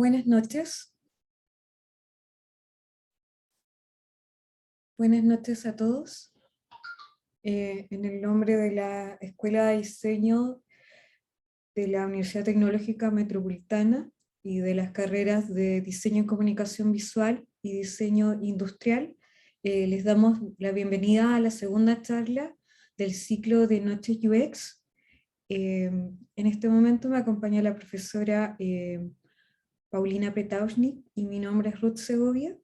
Buenas noches. Buenas noches a todos. En el nombre de la Escuela de Diseño de la Universidad Tecnológica Metropolitana y de las carreras de Diseño en Comunicación Visual y Diseño Industrial, les damos la bienvenida a la segunda charla del ciclo de Noches UX. En este momento me acompaña la profesora Paulina Petauschnik y mi nombre es Ruth Segovia.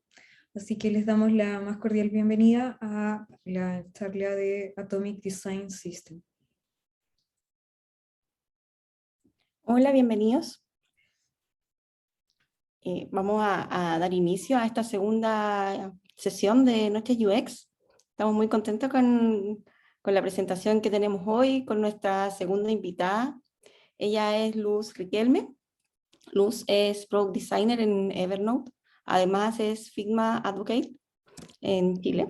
Así que les damos la más cordial bienvenida a la charla de Atomic Design System. Hola, bienvenidos. Vamos a dar inicio a esta segunda sesión de Noches UX. Estamos muy contentos con la presentación que tenemos hoy, con nuestra segunda invitada. Ella es Luz Riquelme. Luz es Product Designer en Evernote. Además es Figma Advocate en Chile.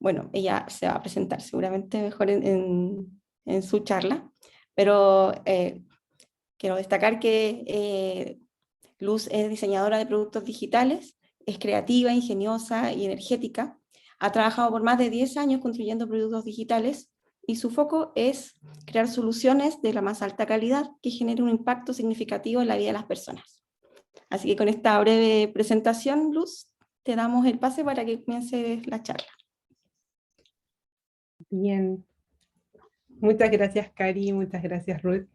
Bueno, ella se va a presentar seguramente mejor en su charla, pero quiero destacar que Luz es diseñadora de productos digitales, es creativa, ingeniosa y energética. Ha trabajado por más de 10 años construyendo productos digitales y su foco es crear soluciones de la más alta calidad que generen un impacto significativo en la vida de las personas. Así que con esta breve presentación, Luz, te damos el pase para que comience la charla. Bien. Muchas gracias, Cari, muchas gracias, Ruth.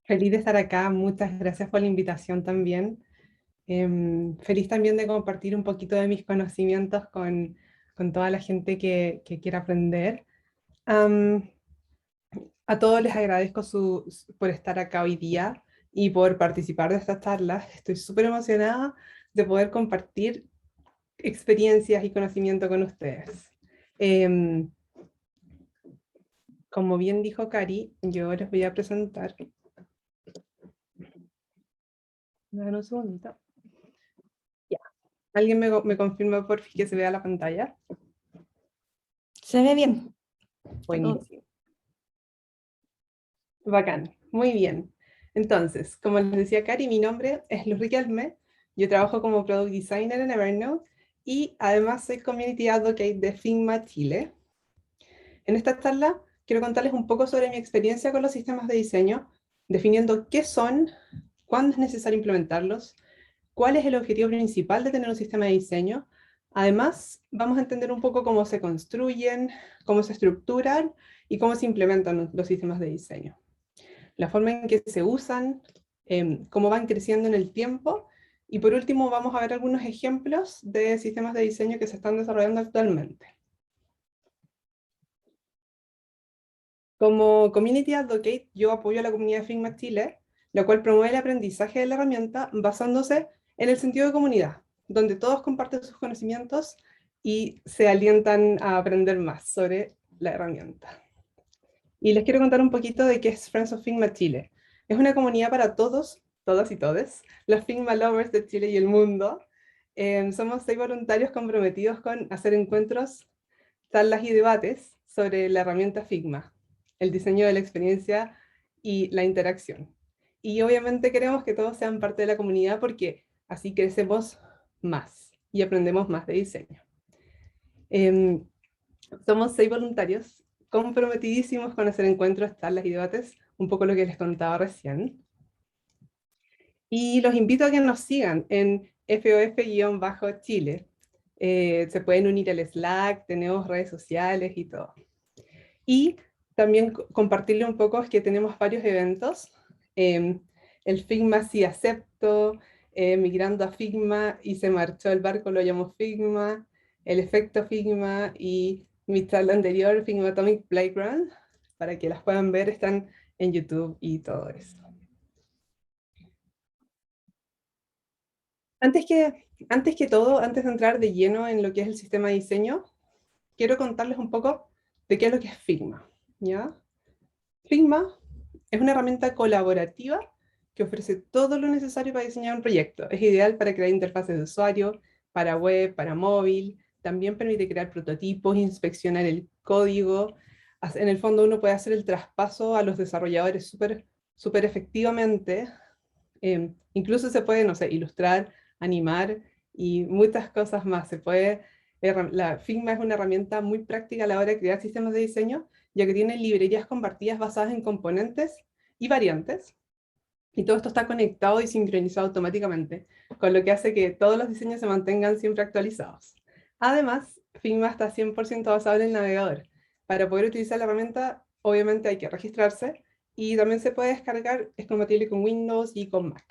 Feliz de estar acá, muchas gracias por la invitación también. Feliz también de compartir un poquito de mis conocimientos con toda la gente que quiera aprender. A todos les agradezco por estar acá hoy día y por participar de estas charlas. Estoy súper emocionada de poder compartir experiencias y conocimiento con ustedes. Como bien dijo Cari, yo les voy a presentar. Dame un segundito. Ya. ¿Alguien me confirma por fin que se vea la pantalla? ¿Se ve bien? Buenísimo. Bacán, muy bien. Entonces, como les decía Cari, mi nombre es Luz Riquelme. Yo trabajo como Product Designer en Evernote y además soy Community Advocate de Figma Chile. En esta charla quiero contarles un poco sobre mi experiencia con los sistemas de diseño, definiendo qué son, cuándo es necesario implementarlos, cuál es el objetivo principal de tener un sistema de diseño. Además, vamos a entender un poco cómo se construyen, cómo se estructuran y cómo se implementan los sistemas de diseño. La forma en que se usan, cómo van creciendo en el tiempo, y por último vamos a ver algunos ejemplos de sistemas de diseño que se están desarrollando actualmente. Como Community Advocate, yo apoyo a la comunidad Figma Chile, la cual promueve el aprendizaje de la herramienta basándose en el sentido de comunidad, donde todos comparten sus conocimientos y se alientan a aprender más sobre la herramienta. Y les quiero contar un poquito de qué es Friends of Figma Chile. Es una comunidad para todos, todas y todes, los Figma lovers de Chile y el mundo. Somos 6 voluntarios comprometidos con hacer encuentros, charlas y debates sobre la herramienta Figma, el diseño de la experiencia y la interacción. Y obviamente queremos que todos sean parte de la comunidad porque así crecemos más y aprendemos más de diseño. Somos 6 voluntarios comprometidísimos con hacer encuentros, charlas y debates, un poco lo que les contaba recién. Y los invito a que nos sigan en FOF-Chile. Se pueden unir al Slack, tenemos redes sociales y todo. Y también compartirle un poco es que tenemos varios eventos. El Figma sí acepto, migrando a Figma y se marchó el barco, lo llamo Figma, el efecto Figma y mi charla anterior, Figma Atomic Playground, para que las puedan ver, están en YouTube y todo eso. Antes que todo, antes de entrar de lleno en lo que es el sistema de diseño, quiero contarles un poco de qué es lo que es Figma, ¿ya? Figma es una herramienta colaborativa que ofrece todo lo necesario para diseñar un proyecto. Es ideal para crear interfaces de usuario, para web, para móvil. También permite crear prototipos, inspeccionar el código. En el fondo uno puede hacer el traspaso a los desarrolladores súper efectivamente Incluso se puede, no sé, ilustrar, animar y muchas cosas más. La Figma es una herramienta muy práctica a la hora de crear sistemas de diseño, ya que tiene librerías compartidas basadas en componentes y variantes. Y todo esto está conectado y sincronizado automáticamente, con lo que hace que todos los diseños se mantengan siempre actualizados. Además, Figma está 100% basado en el navegador. Para poder utilizar la herramienta, obviamente hay que registrarse, y también se puede descargar, es compatible con Windows y con Mac.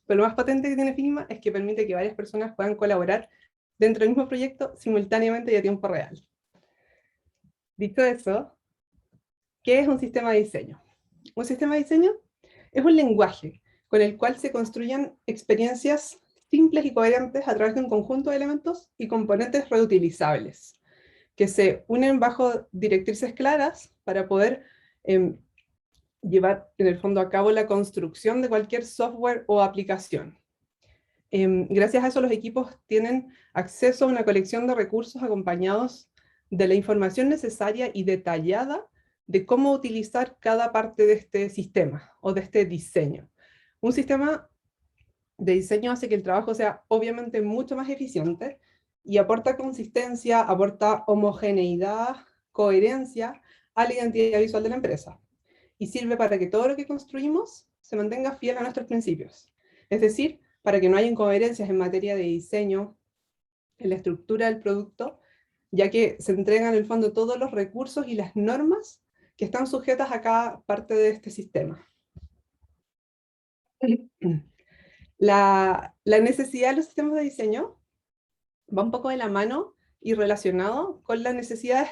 Pero lo más potente que tiene Figma es que permite que varias personas puedan colaborar dentro del mismo proyecto simultáneamente y a tiempo real. Dicho eso, ¿qué es un sistema de diseño? Un sistema de diseño es un lenguaje con el cual se construyen experiencias simples y coherentes a través de un conjunto de elementos y componentes reutilizables, que se unen bajo directrices claras para poder llevar en el fondo a cabo la construcción de cualquier software o aplicación. Gracias a eso los equipos tienen acceso a una colección de recursos acompañados de la información necesaria y detallada de cómo utilizar cada parte de este sistema o de este diseño. Un sistema de diseño hace que el trabajo sea obviamente mucho más eficiente y aporta consistencia, aporta homogeneidad, coherencia a la identidad visual de la empresa. Y sirve para que todo lo que construimos se mantenga fiel a nuestros principios. Es decir, para que no haya incoherencias en materia de diseño, en la estructura del producto, ya que se entregan en el fondo todos los recursos y las normas que están sujetas a cada parte de este sistema. La necesidad de los sistemas de diseño va un poco de la mano y relacionado con la necesidad de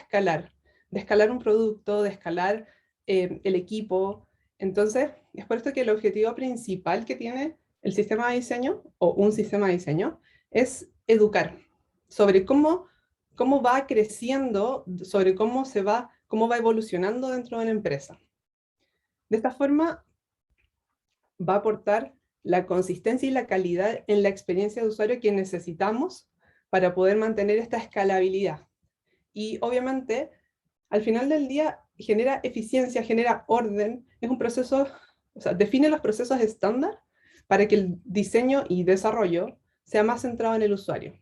escalar un producto, de escalar el equipo. Entonces, es por esto que el objetivo principal que tiene el sistema de diseño, o un sistema de diseño, es educar sobre cómo va creciendo, sobre cómo va evolucionando dentro de una empresa. De esta forma, va a aportar la consistencia y la calidad en la experiencia de usuario que necesitamos para poder mantener esta escalabilidad. Y obviamente, al final del día, genera eficiencia, genera orden, es un proceso, o sea, define los procesos estándar para que el diseño y desarrollo sea más centrado en el usuario.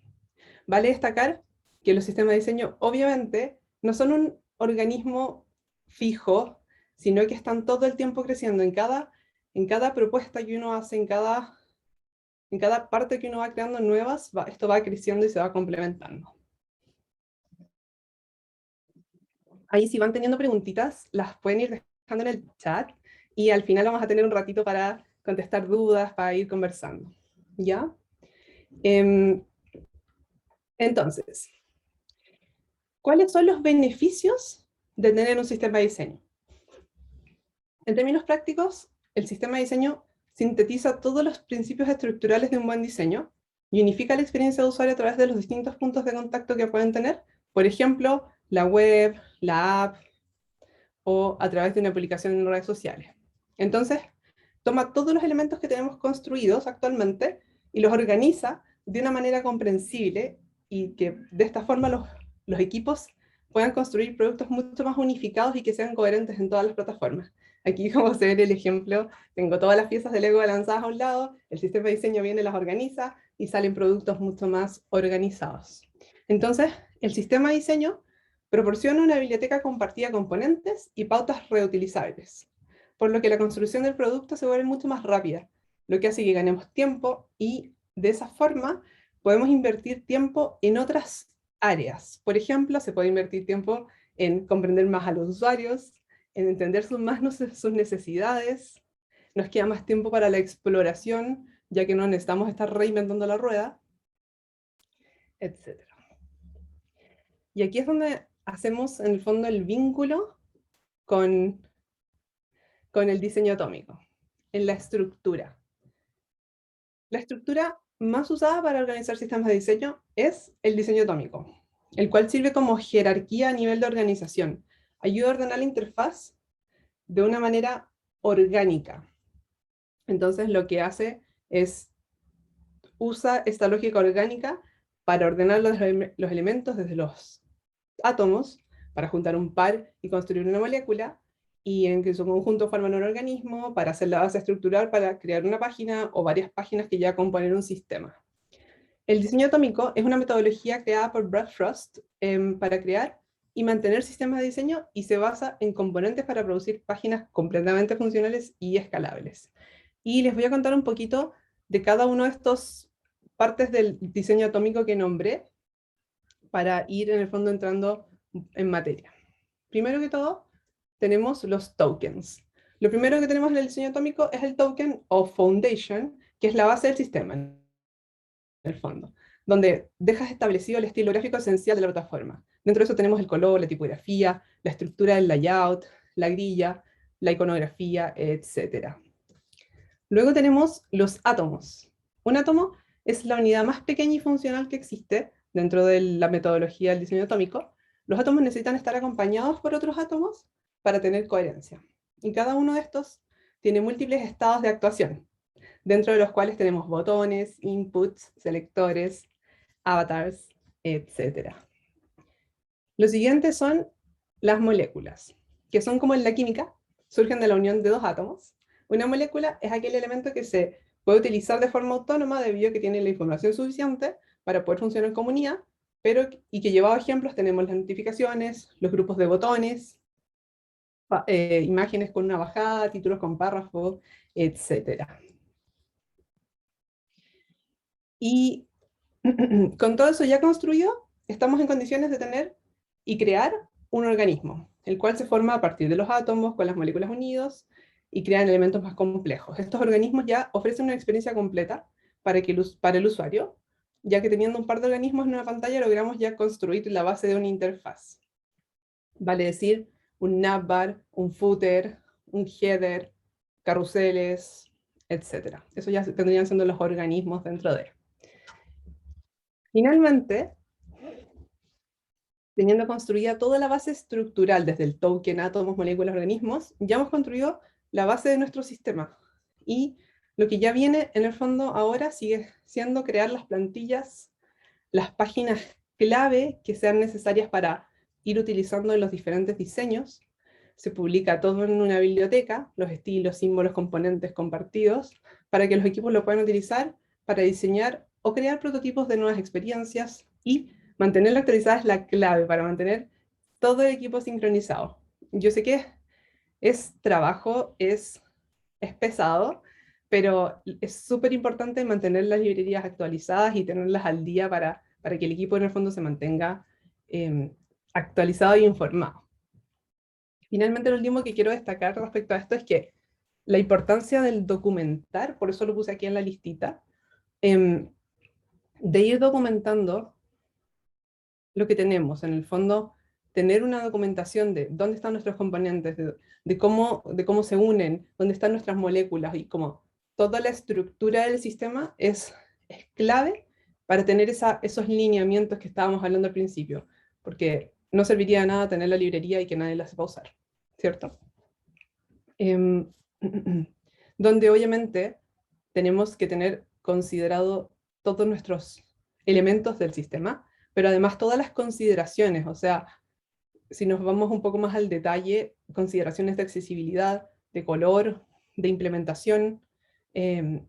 Vale destacar que los sistemas de diseño, obviamente, no son un organismo fijo, sino que están todo el tiempo creciendo en cada propuesta que uno hace, en cada parte que uno va creando nuevas, esto va creciendo y se va complementando. Ahí si van teniendo preguntitas, las pueden ir dejando en el chat, y al final vamos a tener un ratito para contestar dudas, para ir conversando. ¿Ya? Entonces, ¿cuáles son los beneficios de tener un sistema de diseño? En términos prácticos, el sistema de diseño sintetiza todos los principios estructurales de un buen diseño y unifica la experiencia de usuario a través de los distintos puntos de contacto que pueden tener, por ejemplo, la web, la app, o a través de una publicación en redes sociales. Entonces, toma todos los elementos que tenemos construidos actualmente y los organiza de una manera comprensible, y que de esta forma los equipos puedan construir productos mucho más unificados y que sean coherentes en todas las plataformas. Aquí, como se ve en el ejemplo, tengo todas las piezas de Lego lanzadas a un lado, el sistema de diseño viene, las organiza y salen productos mucho más organizados. Entonces, el sistema de diseño proporciona una biblioteca compartida de componentes y pautas reutilizables, por lo que la construcción del producto se vuelve mucho más rápida, lo que hace que ganemos tiempo, y de esa forma podemos invertir tiempo en otras áreas. Por ejemplo, se puede invertir tiempo en comprender más a los usuarios, en entender sus necesidades, nos queda más tiempo para la exploración, ya que no necesitamos estar reinventando la rueda, etc. Y aquí es donde hacemos en el fondo el vínculo con el diseño atómico, en la estructura. La estructura más usada para organizar sistemas de diseño es el diseño atómico, el cual sirve como jerarquía a nivel de organización. Ayuda a ordenar la interfaz de una manera orgánica. Entonces lo que hace es, usa esta lógica orgánica para ordenar los elementos desde los átomos, para juntar un par y construir una molécula, y en que su conjunto forman un organismo para hacer la base estructural para crear una página o varias páginas que ya componen un sistema. El diseño atómico es una metodología creada por Brad Frost para crear y mantener sistemas de diseño y se basa en componentes para producir páginas completamente funcionales y escalables. Y les voy a contar un poquito de cada uno de estos partes del diseño atómico que nombré para ir en el fondo entrando en materia. Primero que todo, tenemos los tokens. Lo primero que tenemos en el diseño atómico es el token o foundation, que es la base del sistema, en el fondo, donde dejas establecido el estilo gráfico esencial de la plataforma. Dentro de eso tenemos el color, la tipografía, la estructura del layout, la grilla, la iconografía, etc. Luego tenemos los átomos. Un átomo es la unidad más pequeña y funcional que existe dentro de la metodología del diseño atómico. Los átomos necesitan estar acompañados por otros átomos para tener coherencia. Y cada uno de estos tiene múltiples estados de actuación, dentro de los cuales tenemos botones, inputs, selectores, avatars, etc. Los siguientes son las moléculas, que son como en la química, surgen de la unión de dos átomos. Una molécula es aquel elemento que se puede utilizar de forma autónoma debido a que tiene la información suficiente para poder funcionar en comunidad, y que llevado a ejemplos tenemos las notificaciones, los grupos de botones, imágenes con una bajada, títulos con párrafo, etc. Y con todo eso ya construido, estamos en condiciones de tener y crear un organismo, el cual se forma a partir de los átomos con las moléculas unidos y crean elementos más complejos. Estos organismos ya ofrecen una experiencia completa para el usuario, ya que teniendo un par de organismos en una pantalla logramos ya construir la base de una interfaz. Vale decir, un navbar, un footer, un header, carruseles, etc. Eso ya tendrían siendo los organismos dentro de. Finalmente, teniendo construida toda la base estructural, desde el token, átomos, moléculas, organismos, ya hemos construido la base de nuestro sistema. Y lo que ya viene en el fondo ahora sigue siendo crear las plantillas, las páginas clave que sean necesarias para ir utilizando en los diferentes diseños. Se publica todo en una biblioteca, los estilos, símbolos, componentes compartidos, para que los equipos lo puedan utilizar para diseñar o crear prototipos de nuevas experiencias, y mantenerla actualizada es la clave para mantener todo el equipo sincronizado. Yo sé que es trabajo, es pesado, pero es súper importante mantener las librerías actualizadas y tenerlas al día para que el equipo en el fondo se mantenga actualizado y informado. Finalmente, lo último que quiero destacar respecto a esto es que la importancia del documentar, por eso lo puse aquí en la listita, de ir documentando lo que tenemos, en el fondo, tener una documentación de dónde están nuestros componentes, de cómo se unen, dónde están nuestras moléculas, y como toda la estructura del sistema es clave para tener esos lineamientos que estábamos hablando al principio, porque no serviría de nada tener la librería y que nadie la sepa usar, ¿cierto? Donde obviamente tenemos que tener considerado todos nuestros elementos del sistema, pero además todas las consideraciones, o sea, si nos vamos un poco más al detalle, consideraciones de accesibilidad, de color, de implementación, en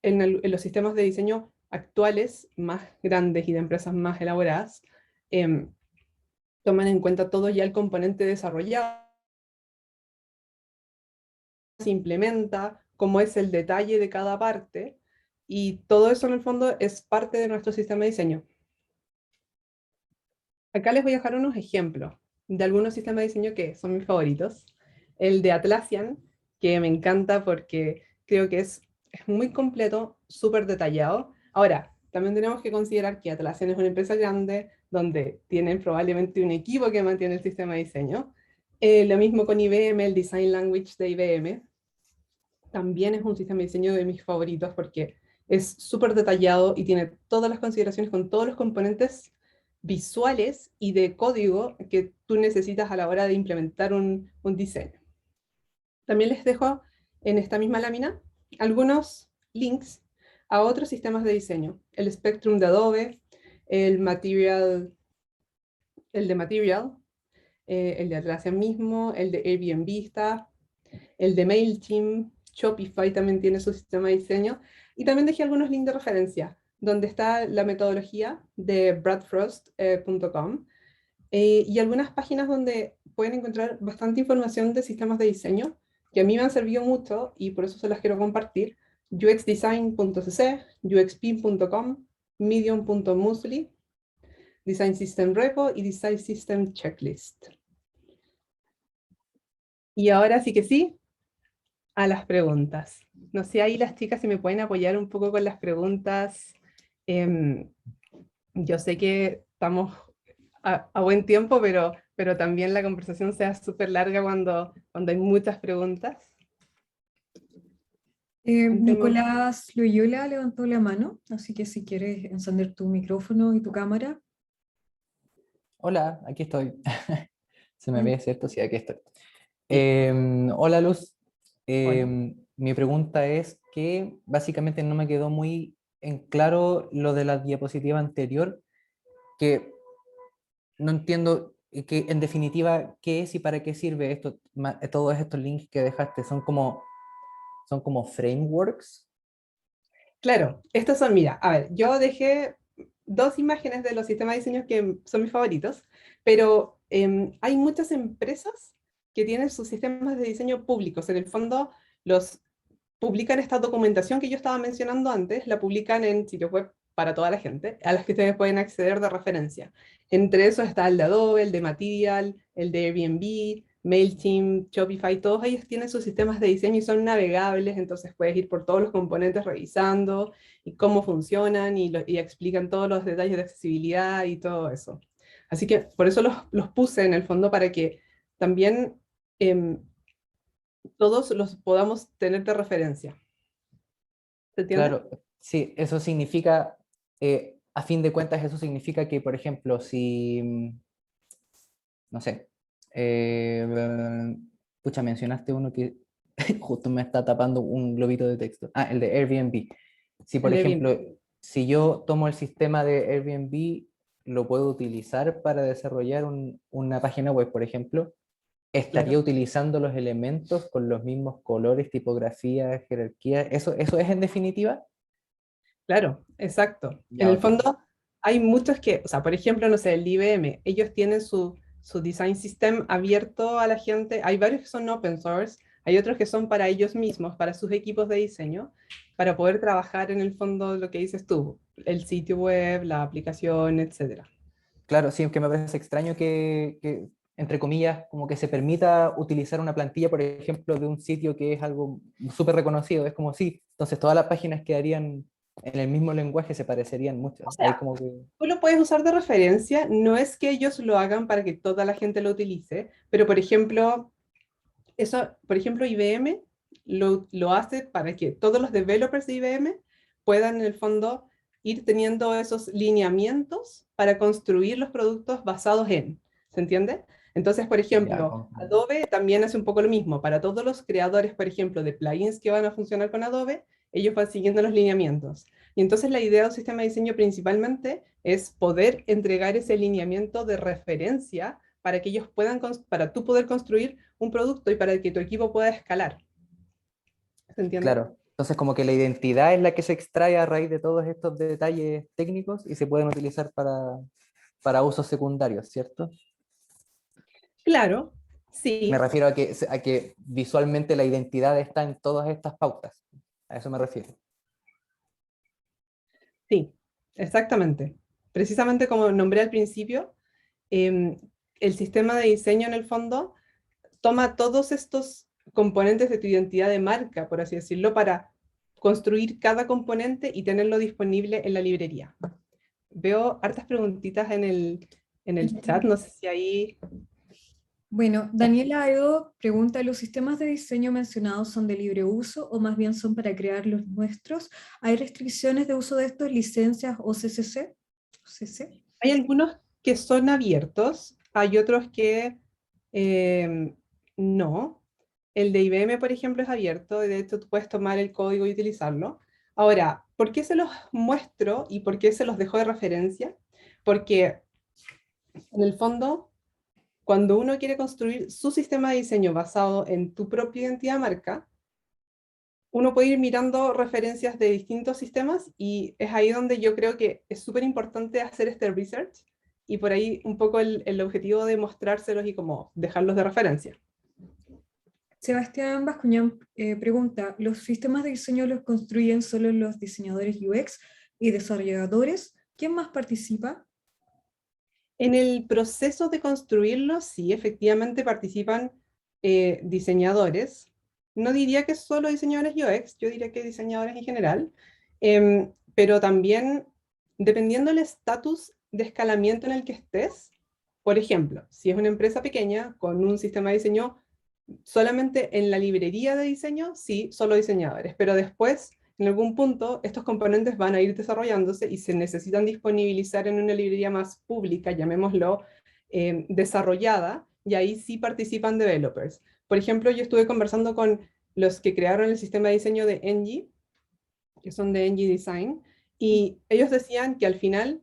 los sistemas de diseño actuales, más grandes y de empresas más elaboradas, toman en cuenta todo ya el componente desarrollado, se implementa, cómo es el detalle de cada parte, y todo eso en el fondo es parte de nuestro sistema de diseño. Acá les voy a dejar unos ejemplos de algunos sistemas de diseño que son mis favoritos. El de Atlassian, que me encanta porque creo que es muy completo, súper detallado. Ahora, también tenemos que considerar que Atlassian es una empresa grande, donde tienen probablemente un equipo que mantiene el sistema de diseño. Lo mismo con IBM, el Design Language de IBM. También es un sistema de diseño de mis favoritos porque es súper detallado y tiene todas las consideraciones con todos los componentes visuales y de código que tú necesitas a la hora de implementar un diseño. También les dejo en esta misma lámina algunos links a otros sistemas de diseño. El Spectrum de Adobe, el de Material, el de Atlassian mismo, el de Airbnb está, el de MailChimp, Shopify también tiene su sistema de diseño, y también dejé algunos links de referencia, donde está la metodología de bradfrost.com, y algunas páginas donde pueden encontrar bastante información de sistemas de diseño, que a mí me han servido mucho, y por eso se las quiero compartir: uxdesign.cc, uxpin.com, medium.musli, Design System Repo y Design System Checklist. Y ahora sí que sí, a las preguntas. No sé, ahí las chicas si me pueden apoyar un poco con las preguntas. Yo sé que estamos a buen tiempo, pero también la conversación sea súper larga cuando hay muchas preguntas. Nicolás Loyola levantó la mano, así que si quieres encender tu micrófono y tu cámara. Hola, aquí estoy. ¿Se me ve, cierto? Sí, aquí estoy. Sí. Hola, Luz. Hola. Mi pregunta es que básicamente no me quedó muy en claro lo de la diapositiva anterior, que no entiendo que en definitiva qué es y para qué sirve esto. Todos estos links que dejaste son como frameworks. Claro, estos son, mira, a ver, yo dejé dos imágenes de los sistemas de diseño que son mis favoritos, pero hay muchas empresas que tienen sus sistemas de diseño públicos. En el fondo, los publican esta documentación que yo estaba mencionando antes, la publican en sitios web para toda la gente, a las que ustedes pueden acceder de referencia. Entre esos está el de Adobe, el de Material, el de Airbnb, MailChimp, Shopify, todos ellos tienen sus sistemas de diseño y son navegables, entonces puedes ir por todos los componentes revisando y cómo funcionan y explican todos los detalles de accesibilidad y todo eso. Así que por eso los puse en el fondo para que también todos los podamos tener de referencia. ¿Se entiende? Claro, sí, eso significa, a fin de cuentas, eso significa que, por ejemplo, si, no sé, pucha, mencionaste uno que justo me está tapando un globito de texto. Ah, el de Airbnb. Si, por El ejemplo, Airbnb. si yo tomo el sistema de Airbnb, lo puedo utilizar para desarrollar una página web, por ejemplo, estaría Claro, utilizando los elementos con los mismos colores, tipografía, jerarquía. ¿Eso es en definitiva? claro, exacto. En Ya, el ok. fondo hay muchos que, o sea, por ejemplo, no sé, el IBM, ellos tienen su design system abierto a la gente. Hay varios que son open source, hay otros que son para ellos mismos, para sus equipos de diseño, para poder trabajar en el fondo lo que dices tú, el sitio web, la aplicación, etcétera. Claro, sí, que me parece extraño entre comillas, como que se permita utilizar una plantilla, por ejemplo, de un sitio que es algo súper reconocido. Es como sí, entonces todas las páginas quedarían en el mismo lenguaje, se parecerían mucho. O Ahí sea, como que, tú lo puedes usar de referencia, no es que ellos lo hagan para que toda la gente lo utilice, pero por ejemplo, IBM lo hace para que todos los developers de IBM puedan en el fondo ir teniendo esos lineamientos para construir los productos basados en, ¿se entiende? Entonces, por ya, ejemplo, Adobe también hace un poco lo mismo. Para todos los creadores, por ejemplo, de plugins que van a funcionar con Adobe, ellos van siguiendo los lineamientos. Y entonces la idea de un sistema de diseño principalmente es poder entregar ese lineamiento de referencia para que ellos puedan, para tú poder construir un producto y para que tu equipo pueda escalar. ¿Se entiende? claro. Entonces como que la identidad es la que se extrae a raíz de todos estos detalles técnicos y se pueden utilizar para usos secundarios, ¿cierto? Claro, Me sí, refiero a que visualmente la identidad está en todas estas pautas. A eso me refiero. sí, exactamente. Precisamente como nombré al principio, em, el sistema de diseño en el fondo toma todos estos componentes de tu identidad de marca, por así decirlo, para construir cada componente y tenerlo disponible en la librería. Veo hartas preguntitas en el chat, no sé si ahí... Bueno, Daniela Edo pregunta, ¿los sistemas de diseño mencionados son de libre uso o más bien son para crear los nuestros? ¿Hay restricciones de uso de estos, licencias o CCC? ¿CC? Hay algunos que son abiertos, hay otros que no. El de IBM, por ejemplo, es abierto, y de hecho tú puedes tomar el código y utilizarlo. Ahora, ¿por qué se los muestro y por qué se los dejo de referencia? Porque en el fondo cuando uno quiere construir su sistema de diseño basado en tu propia identidad marca, uno puede ir mirando referencias de distintos sistemas y es ahí donde yo creo que es súper importante hacer este research y por ahí un poco el objetivo de mostrárselos y como dejarlos de referencia. Sebastián Bascuñán pregunta, ¿los sistemas de diseño los construyen solo los diseñadores UX y desarrolladores? ¿Quién más participa? En el proceso de construirlos, sí, efectivamente participan diseñadores. No diría que solo diseñadores UX, yo diría que diseñadores en general, pero también dependiendo del estatus de escalamiento en el que estés. Por ejemplo, si es una empresa pequeña con un sistema de diseño solamente en la librería de diseño, sí, solo diseñadores, pero después, en algún punto, estos componentes van a ir desarrollándose y se necesitan disponibilizar en una librería más pública, llamémoslo, desarrollada, y ahí sí participan developers. Por ejemplo, yo estuve conversando con los que crearon el sistema de diseño de Engie, que son de Engie Design, y ellos decían que al final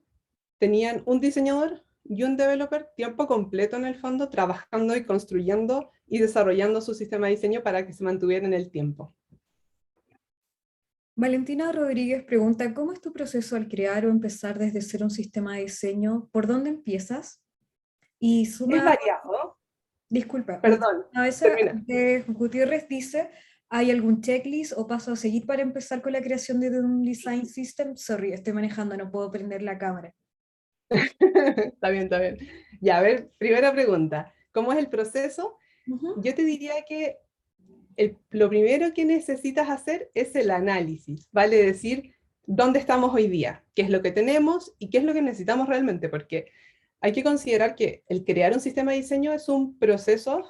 tenían un diseñador y un developer tiempo completo en el fondo trabajando y construyendo y desarrollando su sistema de diseño para que se mantuviera en el tiempo. Valentina Rodríguez pregunta, ¿cómo es tu proceso al crear o empezar desde cero un sistema de diseño? ¿Por dónde empiezas? Y Es suma, variado, disculpa, perdón, a veces termina. Gutiérrez dice, ¿hay algún checklist o paso a seguir para empezar con la creación de un design system? Sorry, estoy manejando, no puedo prender la cámara. Está bien, está bien. Ya, a ver, primera pregunta. ¿Cómo es el proceso? Ujú. Yo te diría que lo primero que necesitas hacer es el análisis, vale decir, ¿dónde estamos hoy día? ¿Qué es lo que tenemos y qué es lo que necesitamos realmente? Porque hay que considerar que el crear un sistema de diseño es un proceso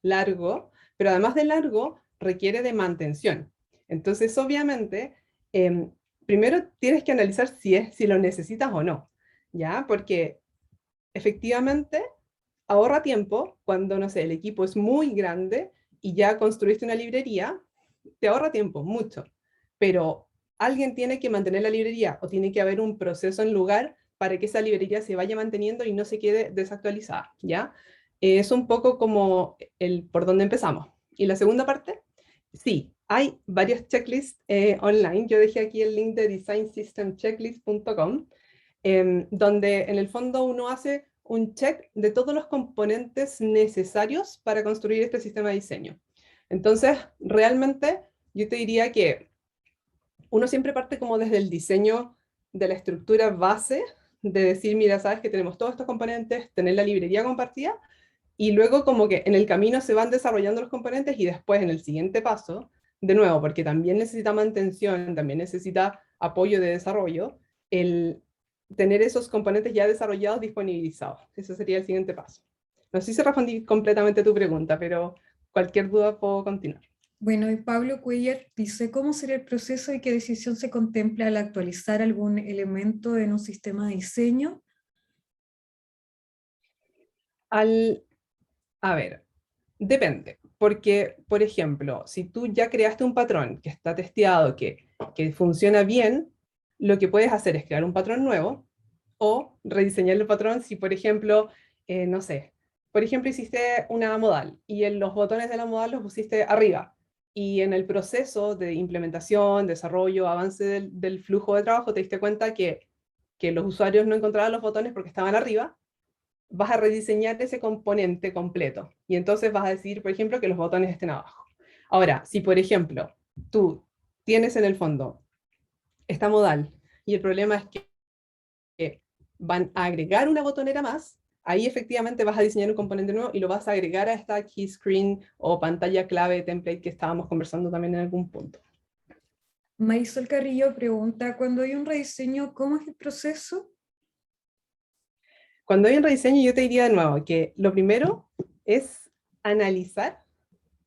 largo, pero además de largo, requiere de mantención. Entonces, obviamente, primero tienes que analizar si lo necesitas o no, ¿ya? Porque efectivamente ahorra tiempo cuando, no sé, el equipo es muy grande y ya construiste una librería, te ahorra tiempo, mucho. Pero alguien tiene que mantener la librería o tiene que haber un proceso en lugar para que esa librería se vaya manteniendo y no se quede desactualizada, ¿ya? Es un poco como el por dónde empezamos. Y la segunda parte, sí, hay varios checklists online. Yo dejé aquí el link de designsystemchecklist.com, donde en el fondo uno hace un check de todos los componentes necesarios para construir este sistema de diseño. Entonces, realmente yo te diría que uno siempre parte como desde el diseño de la estructura base, de decir, mira, sabes que tenemos todos estos componentes, tener la librería compartida, y luego como que en el camino se van desarrollando los componentes y después en el siguiente paso, de nuevo, porque también necesita mantención, también necesita apoyo de desarrollo, el tener esos componentes ya desarrollados disponibilizados. Ese sería el siguiente paso. No sé si respondí completamente tu pregunta, pero cualquier duda puedo continuar. Bueno, y Pablo Cuellar dice, ¿cómo sería el proceso y qué decisión se contempla al actualizar algún elemento en un sistema de diseño? A ver, depende, porque, por ejemplo, si tú ya creaste un patrón que está testeado, que funciona bien, lo que puedes hacer es crear un patrón nuevo o rediseñar el patrón si, por ejemplo, no sé, por ejemplo, hiciste una modal y en los botones de la modal los pusiste arriba y en el proceso de implementación, desarrollo, avance del flujo de trabajo te diste cuenta que los usuarios no encontraban los botones porque estaban arriba, vas a rediseñar ese componente completo. Y entonces vas a decir, por ejemplo, que los botones estén abajo. Ahora, si por ejemplo tú tienes en el fondo esta modal y el problema es que van a agregar una botonera más, ahí efectivamente vas a diseñar un componente nuevo y lo vas a agregar a esta key screen o pantalla clave template que estábamos conversando también en algún punto. Marisol Carrillo pregunta, cuando hay un rediseño, ¿cómo es el proceso? Cuando hay un rediseño, yo te diría de nuevo que lo primero es analizar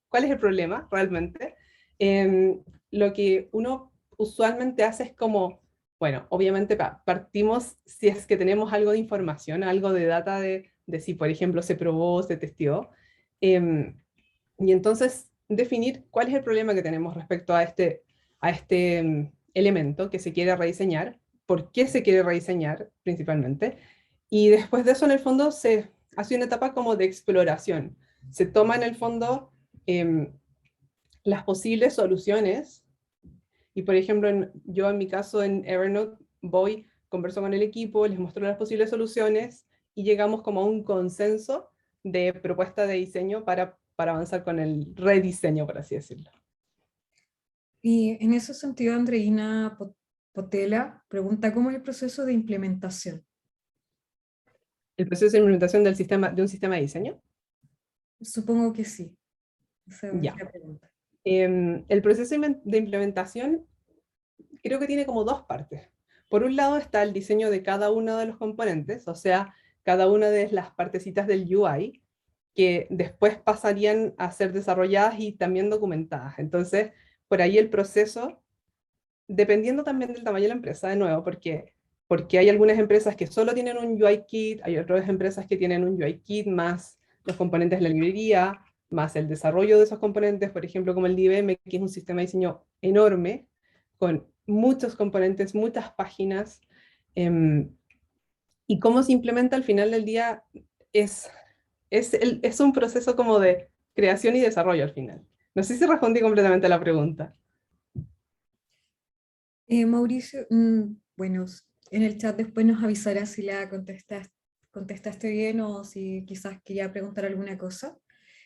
cuál es el problema realmente. Lo que uno usualmente hace es como, bueno, obviamente partimos si es que tenemos algo de información, algo de data de si, por ejemplo, se probó, se testeó, y entonces definir cuál es el problema que tenemos respecto a este elemento que se quiere rediseñar, por qué se quiere rediseñar principalmente, y después de eso en el fondo se hace una etapa como de exploración. Se toma en el fondo las posibles soluciones, y por ejemplo, yo en mi caso en Evernote converso con el equipo, les muestro las posibles soluciones, y llegamos como a un consenso de propuesta de diseño para avanzar con el rediseño, por así decirlo. Y en ese sentido, Andreina Potela pregunta, ¿cómo es el proceso de implementación? ¿El proceso de implementación de un sistema de diseño? Supongo que sí. Esa es Ya. la pregunta. El proceso de implementación creo que tiene como dos partes. Por un lado está el diseño de cada uno de los componentes, o sea, cada una de las partecitas del UI, que después pasarían a ser desarrolladas y también documentadas. Entonces, por ahí el proceso, dependiendo también del tamaño de la empresa, de nuevo, porque hay algunas empresas que solo tienen un UI kit, hay otras empresas que tienen un UI kit más los componentes de la librería, más el desarrollo de esos componentes, por ejemplo, como el DBM, que es un sistema de diseño enorme, con muchos componentes, muchas páginas, y cómo se implementa al final del día es un proceso como de creación y desarrollo al final. No sé si respondí completamente a la pregunta. Mauricio, bueno, en el chat después nos avisará si la contestaste bien o si quizás quería preguntar alguna cosa.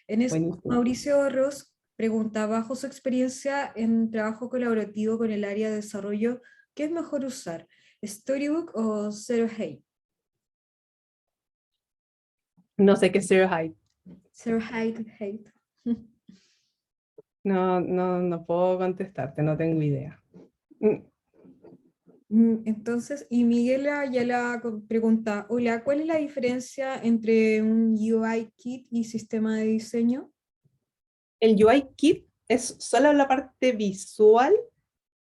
Buenísimo. Mauricio Ross pregunta, bajo su experiencia en trabajo colaborativo con el área de desarrollo, ¿qué es mejor usar? ¿Storybook o Zero Hate? No sé qué es Zero Hate. Zero Hate. No puedo contestarte, no tengo idea. Entonces, y Miguela ya la pregunta, hola, ¿cuál es la diferencia entre un UI kit y sistema de diseño? El UI kit es solo la parte visual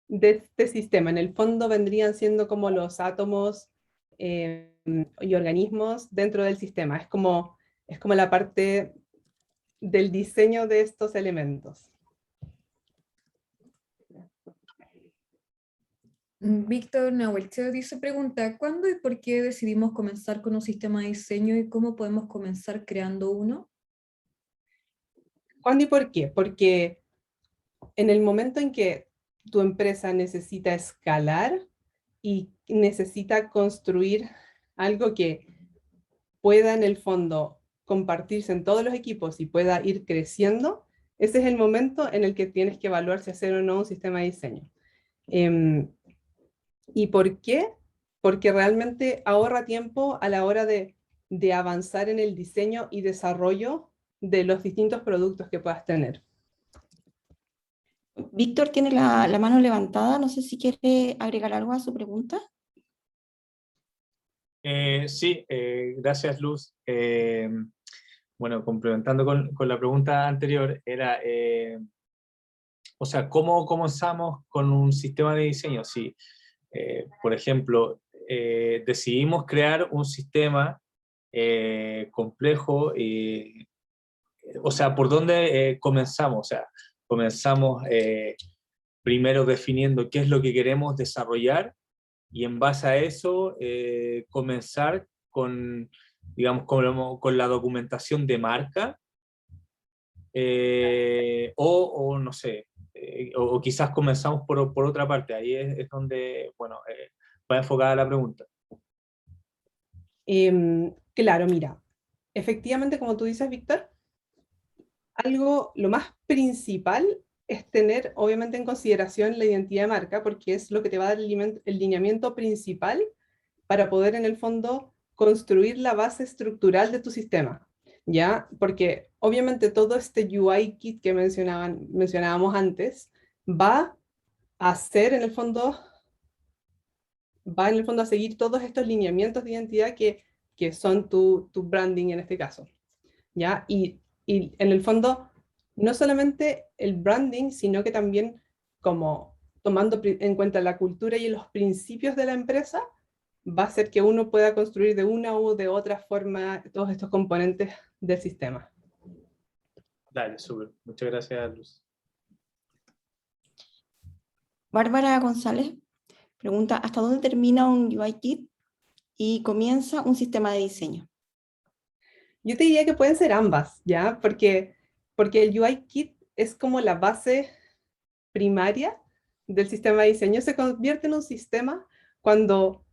de este sistema. En el fondo vendrían siendo como los átomos y organismos dentro del sistema. Es como la parte del diseño de estos elementos. Víctor Nahuelcheo dice, pregunta, ¿cuándo y por qué decidimos comenzar con un sistema de diseño y cómo podemos comenzar creando uno? ¿Cuándo y por qué? Porque en el momento en que tu empresa necesita escalar y necesita construir algo que pueda en el fondo compartirse en todos los equipos y pueda ir creciendo, ese es el momento en el que tienes que evaluar si hacer o no un sistema de diseño. ¿Y por qué? Porque realmente ahorra tiempo a la hora de avanzar en el diseño y desarrollo de los distintos productos que puedas tener. Víctor tiene la mano levantada, no sé si quiere agregar algo a su pregunta. Sí, gracias Luz. Bueno, complementando con la pregunta anterior, era, o sea, ¿cómo comenzamos con un sistema de diseño? Si, por ejemplo, decidimos crear un sistema complejo, o sea, ¿por dónde comenzamos? O sea, comenzamos primero definiendo qué es lo que queremos desarrollar y en base a eso comenzar con, digamos, con la documentación de marca, o no sé, o quizás comenzamos por otra parte, ahí es donde, bueno, va enfocada la pregunta. Claro, mira, efectivamente, como tú dices, Víctor, lo más principal es tener, obviamente, en consideración la identidad de marca, porque es lo que te va a dar el lineamiento principal para poder, en el fondo, construir la base estructural de tu sistema, ¿ya? Porque, obviamente, todo este UI kit que mencionábamos antes va a ser, en el fondo, a seguir todos estos lineamientos de identidad que son tu branding en este caso, ¿ya? Y en el fondo, no solamente el branding, sino que también como tomando en cuenta la cultura y los principios de la empresa, va a hacer que uno pueda construir de una u de otra forma todos estos componentes del sistema. Dale, súper. Muchas gracias, Luz. Bárbara González pregunta, ¿hasta dónde termina un UI kit y comienza un sistema de diseño? Yo te diría que pueden ser ambas, ¿ya? Porque el UI Kit es como la base primaria del sistema de diseño. Se convierte en un sistema cuando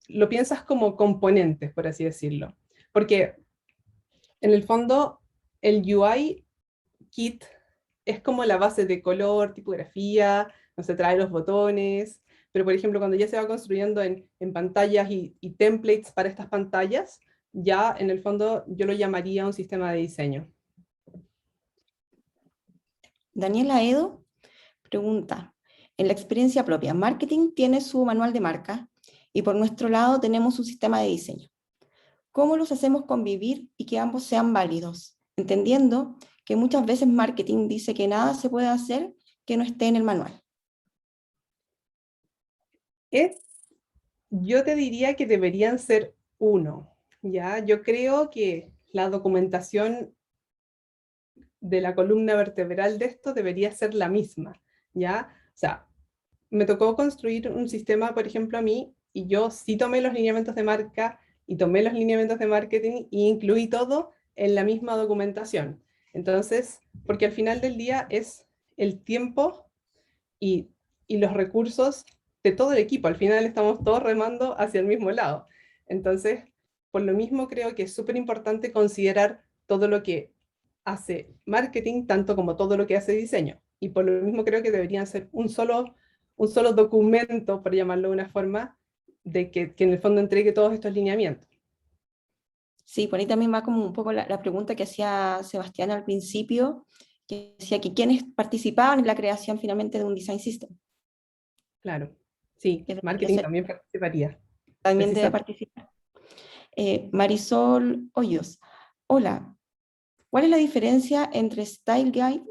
lo piensas como componentes, por así decirlo. Porque en el fondo el UI Kit es como la base de color, tipografía, no se trae los botones, pero por ejemplo cuando ya se va construyendo en pantallas y templates para estas pantallas, ya en el fondo yo lo llamaría un sistema de diseño. Daniela Edo pregunta, en la experiencia propia, marketing tiene su manual de marca y por nuestro lado tenemos un sistema de diseño. ¿Cómo los hacemos convivir y que ambos sean válidos? Entendiendo que muchas veces marketing dice que nada se puede hacer que no esté en el manual. Yo te diría que deberían ser uno, ¿ya? Yo creo que la documentación de la columna vertebral de esto debería ser la misma, ¿ya? O sea, me tocó construir un sistema, por ejemplo, a mí, y yo sí tomé los lineamientos de marca y tomé los lineamientos de marketing y incluí todo en la misma documentación. Entonces, porque al final del día es el tiempo y, y los recursos de todo el equipo. Al final estamos todos remando hacia el mismo lado. Entonces, por lo mismo creo que es súper importante considerar todo lo que hace marketing, tanto como todo lo que hace diseño. Y por lo mismo creo que deberían ser un solo documento, por llamarlo de una forma, de que en el fondo entregue todos estos lineamientos. Sí, por ahí también va como un poco la pregunta que hacía Sebastián al principio, que decía que quiénes participaban en la creación finalmente de un design system. Claro, sí, Que marketing también participaría. también debe Precisamente. participar. Marisol Hoyos, hola, ¿cuál es la diferencia entre Style Guide,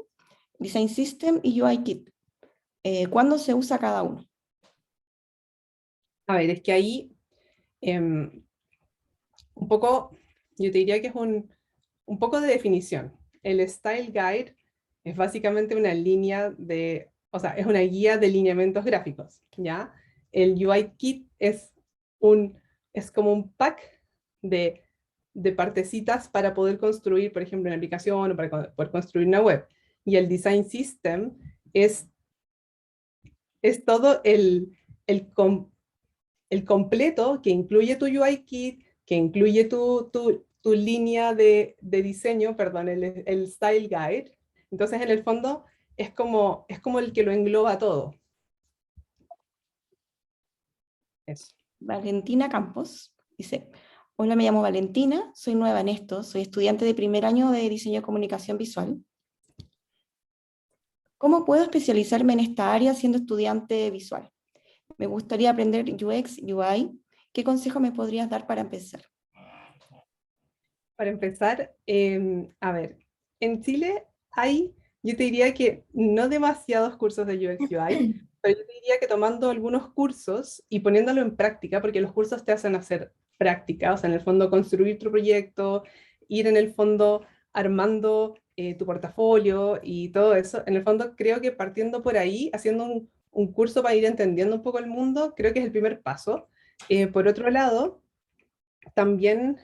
Design System y UI Kit? ¿Cuándo se usa cada uno? A ver, es que ahí un poco, yo te diría que es un poco de definición. El Style Guide es básicamente una línea de, o sea, es una guía de lineamientos gráficos, ¿ya? El UI Kit es como un pack de, de partecitas para poder construir, por ejemplo, una aplicación o para poder construir una web. Y el Design System es todo el completo que incluye tu UI Kit, que incluye tu línea de diseño, perdón, el Style Guide. Entonces, en el fondo, es como el que lo engloba todo. Eso. Valentina Campos dice, hola, me llamo Valentina, soy nueva en esto, soy estudiante de primer año de diseño de comunicación visual. ¿Cómo puedo especializarme en esta área siendo estudiante visual? Me gustaría aprender UX, UI. ¿Qué consejo me podrías dar para empezar? Para empezar, a ver, en Chile yo te diría que no demasiados cursos de UX UI, pero yo te diría que tomando algunos cursos y poniéndolo en práctica, porque los cursos te hacen hacer práctica, o sea, en el fondo construir tu proyecto, ir en el fondo armando tu portafolio y todo eso. En el fondo creo que partiendo por ahí, haciendo un curso para ir entendiendo un poco el mundo, creo que es el primer paso. Por otro lado, también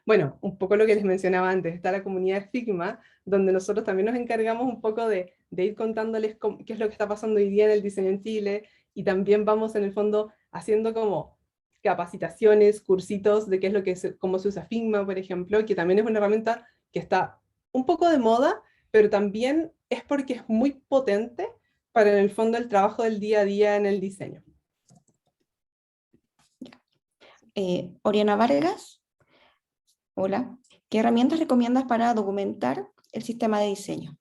bueno, un poco lo que les mencionaba antes, está la comunidad Figma, donde nosotros también nos encargamos un poco de ir contándoles qué es lo que está pasando hoy día en el diseño en Chile, y también vamos en el fondo haciendo como capacitaciones, cursitos de qué es lo que cómo se usa Figma, por ejemplo, que también es una herramienta que está un poco de moda, pero también es porque es muy potente para en el fondo el trabajo del día a día en el diseño. Oriana Vargas, hola. ¿Qué herramientas recomiendas para documentar el sistema de diseño?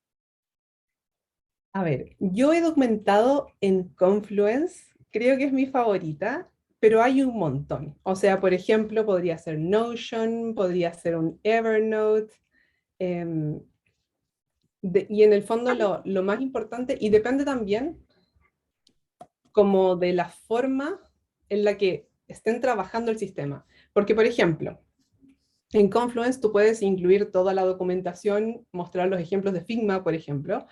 A ver, yo he documentado en Confluence, creo que es mi favorita, pero hay un montón. O sea, por ejemplo, podría ser Notion, podría ser un Evernote, em, y en el fondo lo más importante, y depende también como de la forma en la que estén trabajando el sistema. Porque, por ejemplo, en Confluence tú puedes incluir toda la documentación, mostrar los ejemplos de Figma, por ejemplo,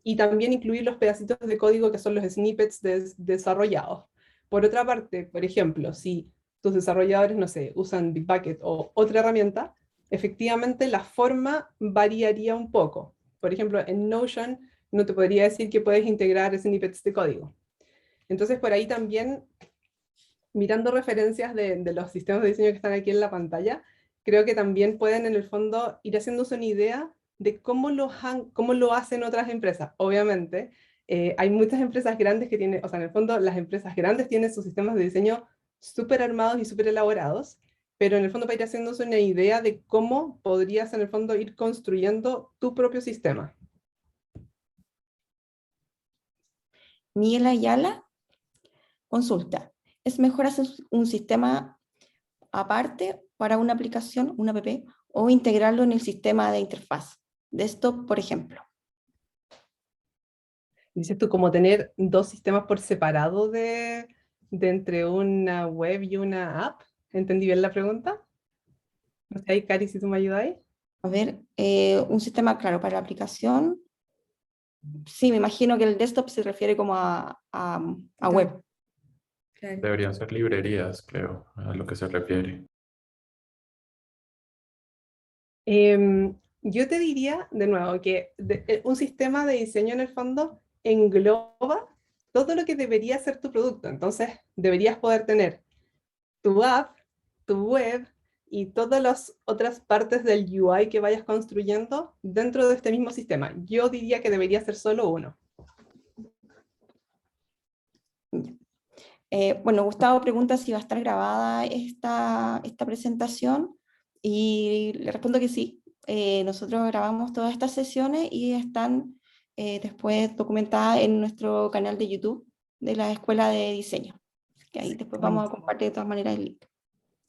y también incluir los pedacitos de código que son los snippets desarrollados. Por otra parte, por ejemplo, si tus desarrolladores, no sé, usan Bitbucket o otra herramienta, efectivamente la forma variaría un poco. Por ejemplo, en Notion no te podría decir que puedes integrar snippets de código. Entonces, por ahí también, mirando referencias de los sistemas de diseño que están aquí en la pantalla, creo que también pueden en el fondo ir haciéndose una idea de cómo lo hacen otras empresas. Obviamente, hay muchas empresas grandes que tienen, o sea, en el fondo las empresas grandes tienen sus sistemas de diseño súper armados y súper elaborados, pero en el fondo para ir haciéndose una idea de cómo podrías en el fondo ir construyendo tu propio sistema. Miguel Ayala consulta, ¿es mejor hacer un sistema aparte para una aplicación, una app, o integrarlo en el sistema de interfaz? Desktop, por ejemplo. Dices tú como tener dos sistemas por separado de entre una web y una app. ¿Entendí bien la pregunta? No sé, ahí, Cari, si tú me ayudas ahí. A ver, un sistema, claro, para la aplicación. Sí, me imagino que el desktop se refiere como a web. Claro. Deberían ser librerías, creo, a lo que se refiere. Yo te diría, de nuevo, que un sistema de diseño en el fondo engloba todo lo que debería ser tu producto. Entonces, deberías poder tener tu app, tu web y todas las otras partes del UI que vayas construyendo dentro de este mismo sistema. Yo diría que debería ser solo uno. Bueno, Gustavo pregunta si va a estar grabada esta presentación y le respondo que sí. Nosotros grabamos todas estas sesiones y están después documentadas en nuestro canal de YouTube de la Escuela de Diseño. Que ahí después vamos a compartir de todas maneras el link.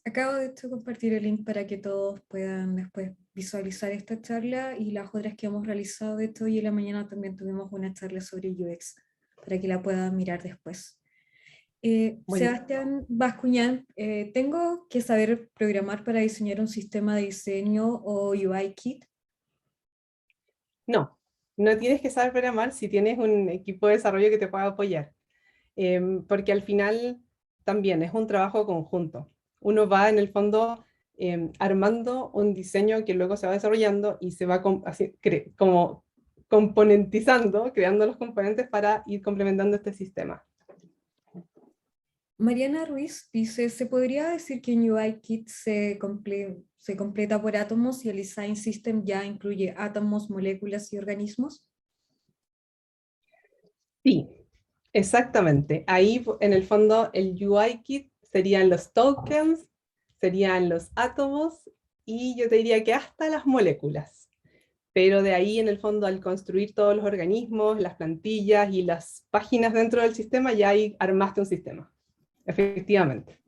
Acabo de hecho compartir el link para que todos puedan después visualizar esta charla y las otras que hemos realizado. De hecho, hoy en la mañana también tuvimos una charla sobre UX para que la puedan mirar después. Sebastián Bascuñán, ¿tengo que saber programar para diseñar un sistema de diseño o UI kit? No, no tienes que saber programar si tienes un equipo de desarrollo que te pueda apoyar. Porque al final también es un trabajo conjunto. Uno va en el fondo armando un diseño que luego se va desarrollando y se va como componentizando, creando los componentes para ir complementando este sistema. Mariana Ruiz dice, ¿se podría decir que un UI kit se completa por átomos y el design system ya incluye átomos, moléculas y organismos? Sí, exactamente. Ahí en el fondo el UI kit serían los tokens, serían los átomos y yo te diría que hasta las moléculas. Pero de ahí en el fondo al construir todos los organismos, las plantillas y las páginas dentro del sistema, ya ahí armaste un sistema. Efectivamente.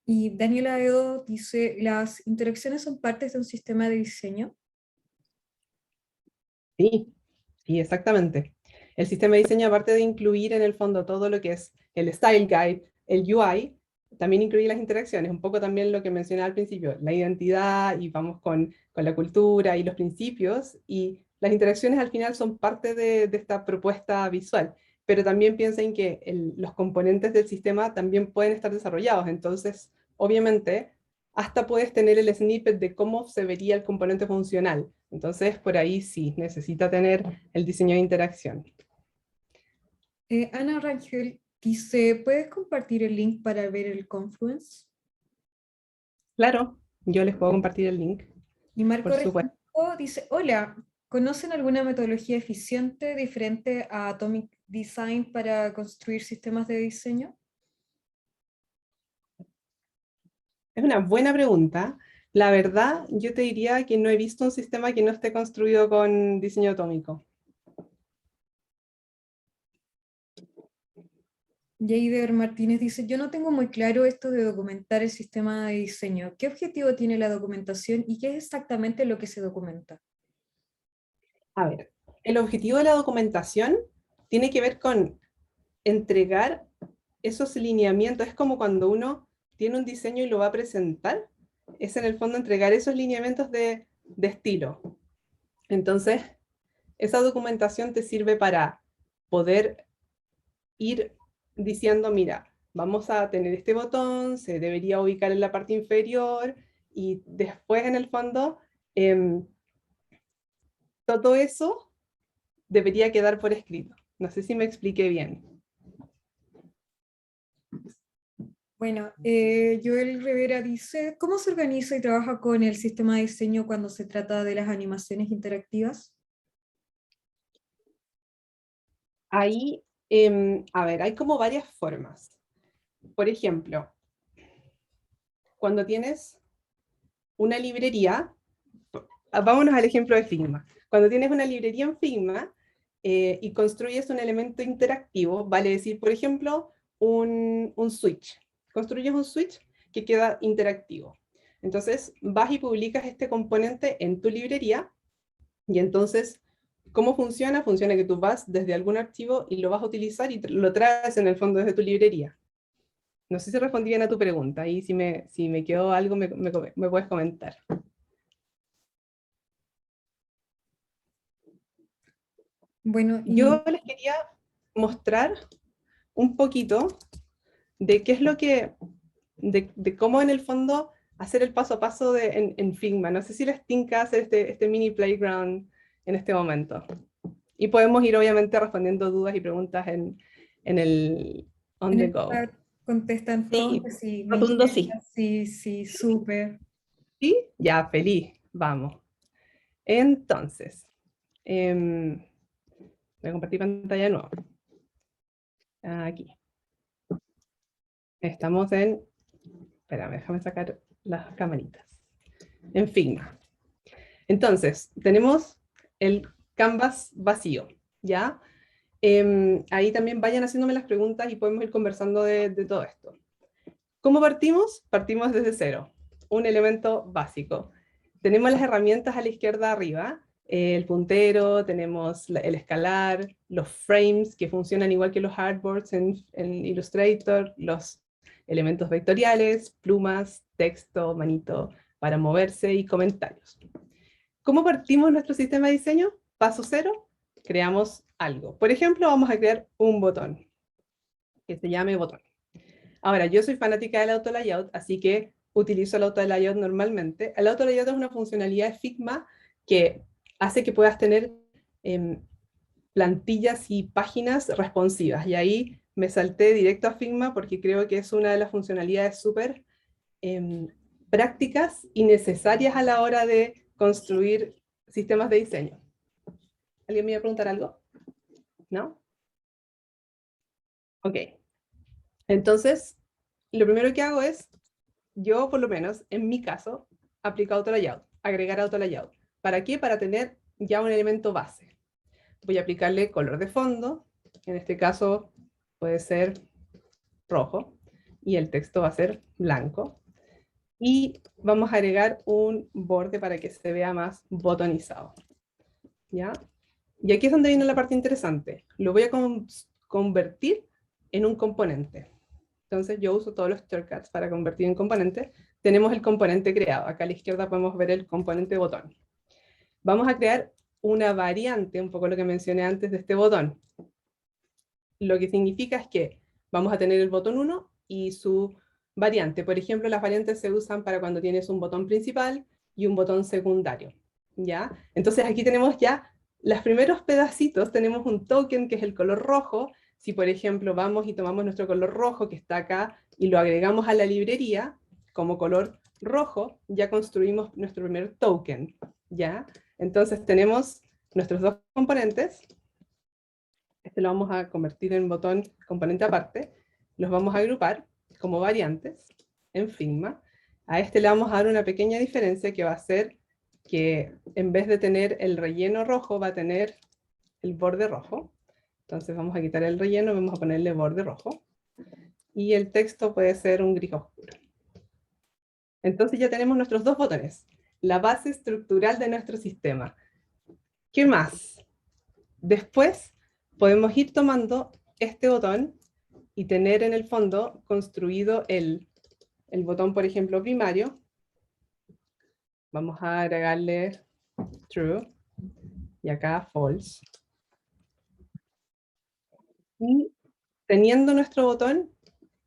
Y Daniela Edo dice, ¿las interacciones son partes de un sistema de diseño? Sí, sí, exactamente. El sistema de diseño, aparte de incluir en el fondo todo lo que es el Style Guide, el UI, también incluye las interacciones, un poco también lo que mencioné al principio, la identidad y vamos con la cultura y los principios, y las interacciones al final son parte de esta propuesta visual, pero también piensen que los componentes del sistema también pueden estar desarrollados, entonces obviamente hasta puedes tener el snippet de cómo se vería el componente funcional, entonces por ahí sí, necesita tener el diseño de interacción. Ana Rangel dice, ¿puedes compartir el link para ver el Confluence? Claro, yo les puedo compartir el link. Y Marco Por supuesto. Restrepo dice, hola, ¿conocen alguna metodología eficiente diferente a Atomic Design para construir sistemas de diseño? Es una buena pregunta. La verdad, yo te diría que no he visto un sistema que no esté construido con diseño atómico. Jaider Martínez dice, yo no tengo muy claro esto de documentar el sistema de diseño. ¿Qué objetivo tiene la documentación y qué es exactamente lo que se documenta? A ver, el objetivo de la documentación tiene que ver con entregar esos lineamientos. Es como cuando uno tiene un diseño y lo va a presentar, es en el fondo entregar esos lineamientos de estilo. Entonces, esa documentación te sirve para poder ir diciendo, mira, vamos a tener este botón, se debería ubicar en la parte inferior, y después en el fondo todo eso debería quedar por escrito. No sé si me expliqué bien. Bueno, Joel Rivera dice, ¿cómo se organiza y trabaja con el sistema de diseño cuando se trata de las animaciones interactivas? Ahí, a ver, hay como varias formas. Por ejemplo, cuando tienes una librería, vámonos al ejemplo de Figma. Cuando tienes una librería en Figma y construyes un elemento interactivo, vale decir, por ejemplo, un switch. Construyes un switch que queda interactivo. Entonces, vas y publicas este componente en tu librería y entonces, ¿cómo funciona? Funciona que tú vas desde algún archivo y lo vas a utilizar y lo traes en el fondo desde tu librería. No sé si respondí bien a tu pregunta, y si me quedó algo me puedes comentar. Bueno, Yo les quería mostrar un poquito de qué es lo que, de cómo en el fondo hacer el paso a paso en Figma. No sé si les tinca hacer este mini playground en este momento. Y podemos ir obviamente respondiendo dudas y preguntas en el on en the el go. chat contestan todos Sí, que sí, me rotundo interesa, sí. sí, súper. ¿Sí? Ya, feliz. Vamos. Entonces, voy a compartir pantalla de nuevo. Aquí. Estamos en... Espérame, déjame sacar las camaritas. En Figma. Entonces, tenemos el canvas vacío, ¿ya? Ahí también vayan haciéndome las preguntas y podemos ir conversando de todo esto. ¿Cómo partimos? Partimos desde cero. Un elemento básico. Tenemos las herramientas a la izquierda arriba, el puntero, tenemos el escalar, los frames que funcionan igual que los artboards en Illustrator, los elementos vectoriales, plumas, texto, manito para moverse y comentarios. ¿Cómo partimos nuestro sistema de diseño? Paso cero, creamos algo. Por ejemplo, vamos a crear un botón que se llame botón. Ahora, yo soy fanática del auto layout, así que utilizo el auto layout normalmente. El auto layout es una funcionalidad de Figma que hace que puedas tener plantillas y páginas responsivas. Y ahí me salté directo a Figma porque creo que es una de las funcionalidades súper prácticas y necesarias a la hora de construir sistemas de diseño. ¿Alguien me iba a preguntar algo? ¿No? Ok. Entonces, lo primero que hago es, yo por lo menos, en mi caso, aplico auto layout, agregar auto layout. ¿Para qué? Para tener ya un elemento base. Voy a aplicarle color de fondo, en este caso puede ser rojo, y el texto va a ser blanco. Y vamos a agregar un borde para que se vea más botonizado. ¿Ya? Y aquí es donde viene la parte interesante. Lo voy a convertir en un componente. Entonces yo uso todos los shortcuts para convertir en componente. Tenemos el componente creado. Acá a la izquierda podemos ver el componente botón. Vamos a crear una variante, un poco lo que mencioné antes de este botón. Lo que significa es que vamos a tener el botón 1 y su variante. Por ejemplo, las variantes se usan para cuando tienes un botón principal y un botón secundario. ¿Ya? Entonces aquí tenemos ya los primeros pedacitos. Tenemos un token que es el color rojo. Si por ejemplo vamos y tomamos nuestro color rojo que está acá y lo agregamos a la librería como color rojo, ya construimos nuestro primer token. ¿Ya? Entonces tenemos nuestros dos componentes. Este lo vamos a convertir en botón componente aparte. Los vamos a agrupar como variantes en Figma. A este le vamos a dar una pequeña diferencia que va a ser que en vez de tener el relleno rojo, va a tener el borde rojo. Entonces vamos a quitar el relleno, vamos a ponerle borde rojo. Y el texto puede ser un gris oscuro. Entonces ya tenemos nuestros dos botones, la base estructural de nuestro sistema. ¿Qué más? Después podemos ir tomando este botón y tener en el fondo construido el botón, por ejemplo, primario. Vamos a agregarle true y acá false. Y teniendo nuestro botón,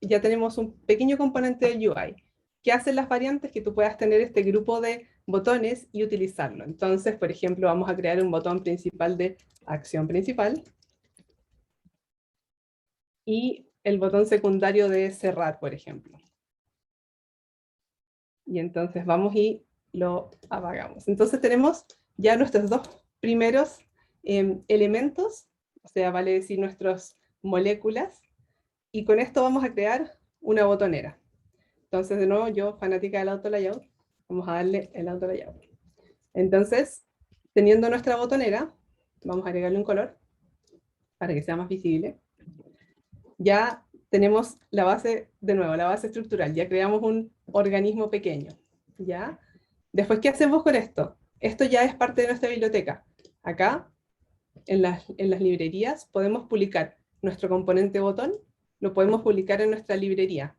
ya tenemos un pequeño componente del UI. ¿qué hacen las variantes? Que tú puedas tener este grupo de botones y utilizarlo. Entonces, por ejemplo, vamos a crear un botón principal de acción principal y el botón secundario de cerrar, por ejemplo. Y entonces vamos y lo apagamos. Entonces tenemos ya nuestros dos primeros elementos, o sea, vale decir nuestras moléculas, y con esto vamos a crear una botonera. Entonces, de nuevo, yo, fanática del auto layout, vamos a darle el auto layout. Entonces, teniendo nuestra botonera, vamos a agregarle un color para que sea más visible. Ya tenemos la base, de nuevo, la base estructural, ya creamos un organismo pequeño, ¿ya? Después, ¿qué hacemos con esto? Esto ya es parte de nuestra biblioteca. Acá, en las librerías, podemos publicar nuestro componente botón, lo podemos publicar en nuestra librería.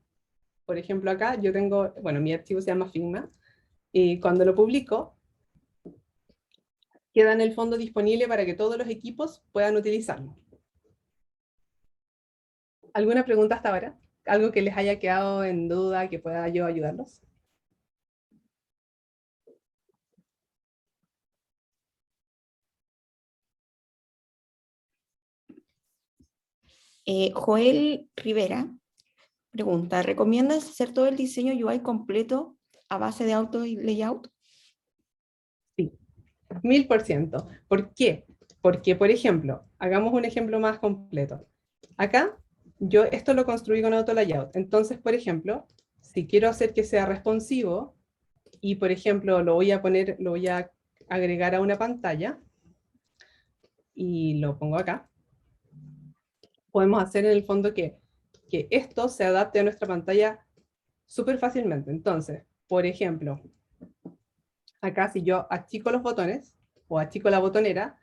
Por ejemplo, acá yo tengo, bueno, mi archivo se llama Figma, y cuando lo publico, queda en el fondo disponible para que todos los equipos puedan utilizarlo. ¿Alguna pregunta hasta ahora? ¿Algo que les haya quedado en duda, que pueda yo ayudarlos? Joel Rivera pregunta, ¿recomiendas hacer todo el diseño UI completo a base de auto y layout? Sí, 1000%. ¿Por qué? Porque, por ejemplo, hagamos un ejemplo más completo. Acá, yo esto lo construí con auto layout. Entonces, por ejemplo, si quiero hacer que sea responsivo, y por ejemplo, lo voy a agregar a una pantalla, y lo pongo acá, podemos hacer en el fondo que esto se adapte a nuestra pantalla súper fácilmente. Entonces, por ejemplo, acá si yo achico los botones, o achico la botonera,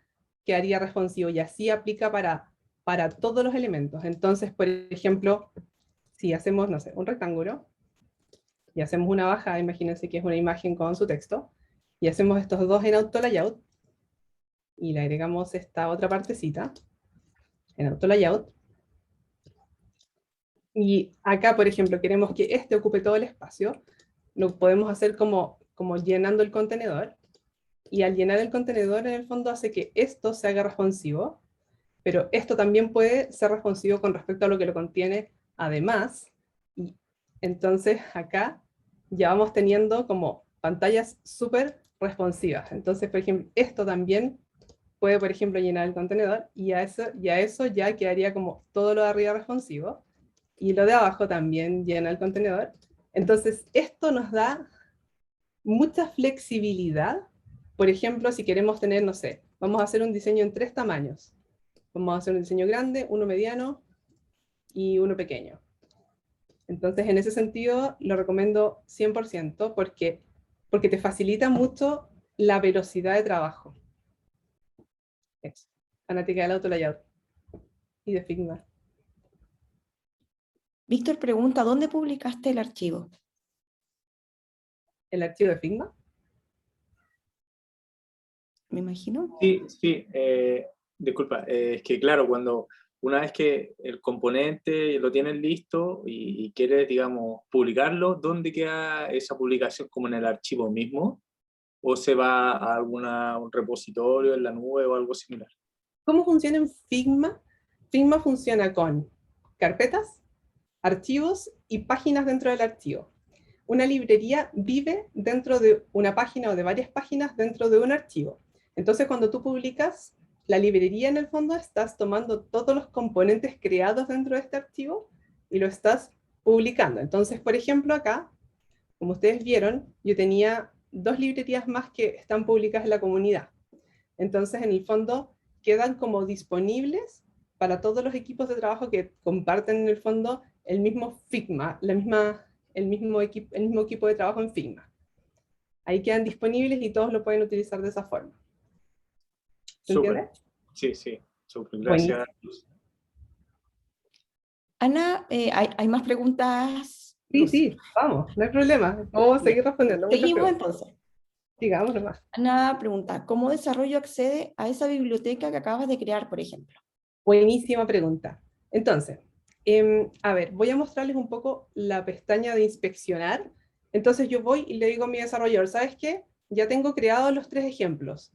quedaría responsivo, y así aplica para todos los elementos. Entonces, por ejemplo, si hacemos, no sé, un rectángulo, y hacemos una bajada, imagínense que es una imagen con su texto, y hacemos estos dos en auto layout, y le agregamos esta otra partecita en auto layout, y acá, por ejemplo, queremos que este ocupe todo el espacio, lo podemos hacer como llenando el contenedor, y al llenar el contenedor en el fondo hace que esto se haga responsivo, pero esto también puede ser responsivo con respecto a lo que lo contiene además, y entonces acá ya vamos teniendo como pantallas súper responsivas. Entonces, por ejemplo, esto también puede, por ejemplo, llenar el contenedor, y a eso ya quedaría como todo lo de arriba responsivo, y lo de abajo también llena el contenedor. Entonces, esto nos da mucha flexibilidad. Por ejemplo, si queremos tener, no sé, vamos a hacer un diseño en 3 tamaños. Vamos a hacer un diseño grande, uno mediano y uno pequeño. Entonces, en ese sentido, lo recomiendo 100% porque te facilita mucho la velocidad de trabajo. Eso. Fanática del auto layout y de Figma. Víctor pregunta, ¿dónde publicaste el archivo? ¿El archivo de Figma? Me imagino. Sí, disculpa, es que claro, cuando una vez que el componente lo tienes listo y quieres, digamos, publicarlo, ¿dónde queda esa publicación? ¿Como en el archivo mismo? ¿O se va a un repositorio en la nube o algo similar? ¿Cómo funciona en Figma? Figma funciona con carpetas, archivos y páginas dentro del archivo. Una librería vive dentro de una página o de varias páginas dentro de un archivo. Entonces, cuando tú publicas la librería, en el fondo estás tomando todos los componentes creados dentro de este archivo y lo estás publicando. Entonces, por ejemplo, acá, como ustedes vieron, yo tenía 2 librerías más que están publicadas en la comunidad. Entonces, en el fondo, quedan como disponibles para todos los equipos de trabajo que comparten en el fondo el mismo Figma, el mismo equipo de trabajo en Figma. Ahí quedan disponibles y todos lo pueden utilizar de esa forma. ¿Se entiende? Sí, súper. Gracias. Ana, ¿hay más preguntas? Sí, vamos, no hay problema. Vamos a seguir respondiendo. Seguimos entonces. Sigamos nomás. Ana pregunta, ¿cómo desarrollo accede a esa biblioteca que acabas de crear, por ejemplo? Buenísima pregunta. Entonces, a ver, voy a mostrarles un poco la pestaña de inspeccionar Entonces yo voy y le digo a mi desarrollador, ¿sabes qué? Ya tengo creados los 3 ejemplos.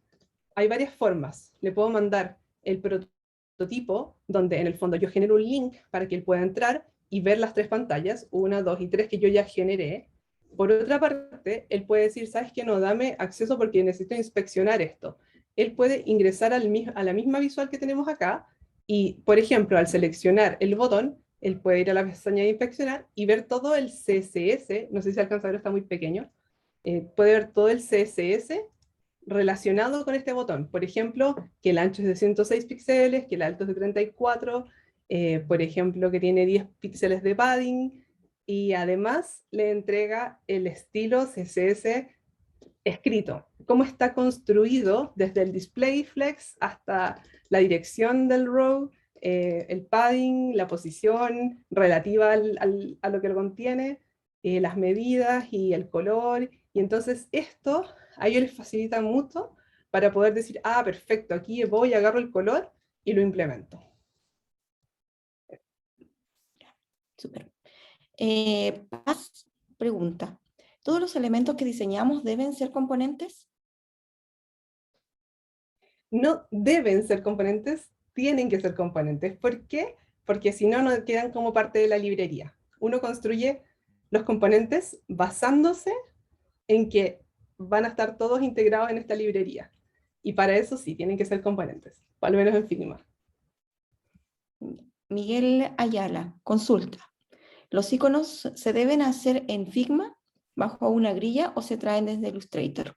Hay varias formas. Le puedo mandar el prototipo, donde en el fondo yo genero un link para que él pueda entrar y ver las 3 pantallas, 1, 2 y 3 que yo ya generé. Por otra parte, él puede decir, ¿sabes qué? No, dame acceso porque necesito inspeccionar esto. Él puede ingresar a la misma visual que tenemos acá y, por ejemplo, al seleccionar el botón, él puede ir a la pestaña de inspeccionar y ver todo el CSS, no sé si alcanza a ver, está muy pequeño, puede ver todo el CSS relacionado con este botón. Por ejemplo, que el ancho es de 106 píxeles, que el alto es de 34, por ejemplo, que tiene 10 píxeles de padding, y además le entrega el estilo CSS escrito, cómo está construido desde el display flex hasta la dirección del row, el padding, la posición relativa a lo que lo contiene, las medidas y el color. Y entonces esto a ellos les facilita mucho para poder decir, ah, perfecto, aquí voy, agarro el color y lo implemento. Súper. Paz pregunta, ¿todos los elementos que diseñamos deben ser componentes? No deben ser componentes, tienen que ser componentes. ¿Por qué? Porque si no, no quedan como parte de la librería. Uno construye los componentes basándose en que van a estar todos integrados en esta librería. Y para eso sí, tienen que ser componentes, o al menos en Figma. Miguel Ayala, consulta. ¿Los iconos se deben hacer en Figma bajo una grilla o se traen desde Illustrator?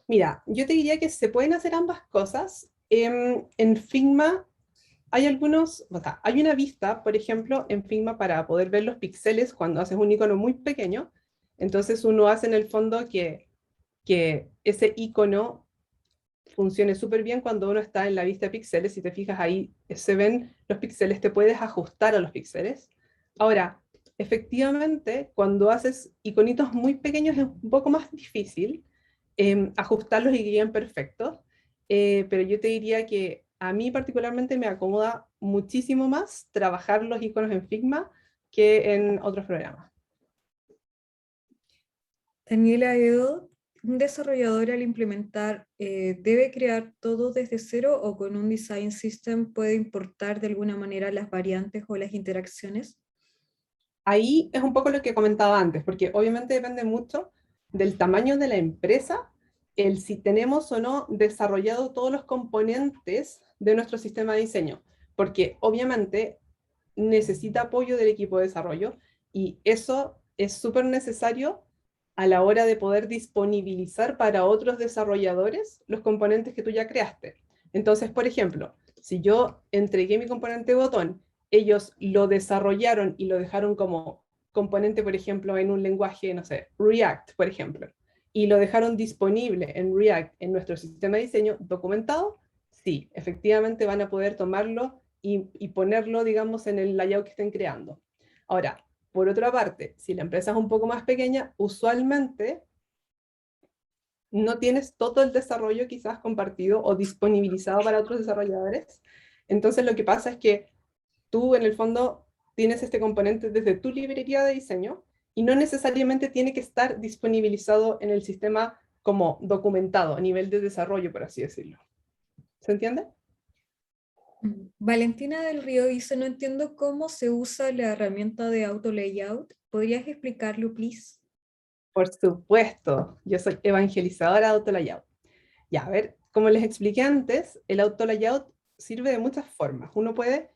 Mira, yo te diría que se pueden hacer ambas cosas. En Figma hay algunos, o sea, hay una vista, por ejemplo, en Figma para poder ver los píxeles cuando haces un icono muy pequeño. Entonces uno hace en el fondo que ese icono funcione súper bien cuando uno está en la vista de píxeles. Si te fijas ahí, se ven los píxeles, te puedes ajustar a los píxeles. Ahora, efectivamente, cuando haces iconitos muy pequeños es un poco más difícil ajustarlos y que queden perfectos, pero yo te diría que a mí particularmente me acomoda muchísimo más trabajar los iconos en Figma que en otros programas. Daniela Edo, ¿un desarrollador al implementar debe crear todo desde cero o con un design system puede importar de alguna manera las variantes o las interacciones? Ahí es un poco lo que comentaba antes, porque obviamente depende mucho del tamaño de la empresa, el si tenemos o no desarrollado todos los componentes de nuestro sistema de diseño, porque obviamente necesita apoyo del equipo de desarrollo y eso es súper necesario a la hora de poder disponibilizar para otros desarrolladores los componentes que tú ya creaste. Entonces, por ejemplo, si yo entregué mi componente botón, ellos lo desarrollaron y lo dejaron como componente, por ejemplo, en un lenguaje, no sé, React, por ejemplo, y lo dejaron disponible en React en nuestro sistema de diseño documentado, sí, efectivamente van a poder tomarlo y ponerlo, digamos, en el layout que estén creando. Ahora, por otra parte, si la empresa es un poco más pequeña, usualmente no tienes todo el desarrollo quizás compartido o disponibilizado para otros desarrolladores. Entonces lo que pasa es que tú en el fondo tienes este componente desde tu librería de diseño y no necesariamente tiene que estar disponibilizado en el sistema como documentado a nivel de desarrollo, por así decirlo. ¿Se entiende? Valentina del Río dice, no entiendo cómo se usa la herramienta de auto layout. ¿Podrías explicarlo, please? Por supuesto, yo soy evangelizadora de auto layout. Ya, a ver, como les expliqué antes, el auto layout sirve de muchas formas. Uno puede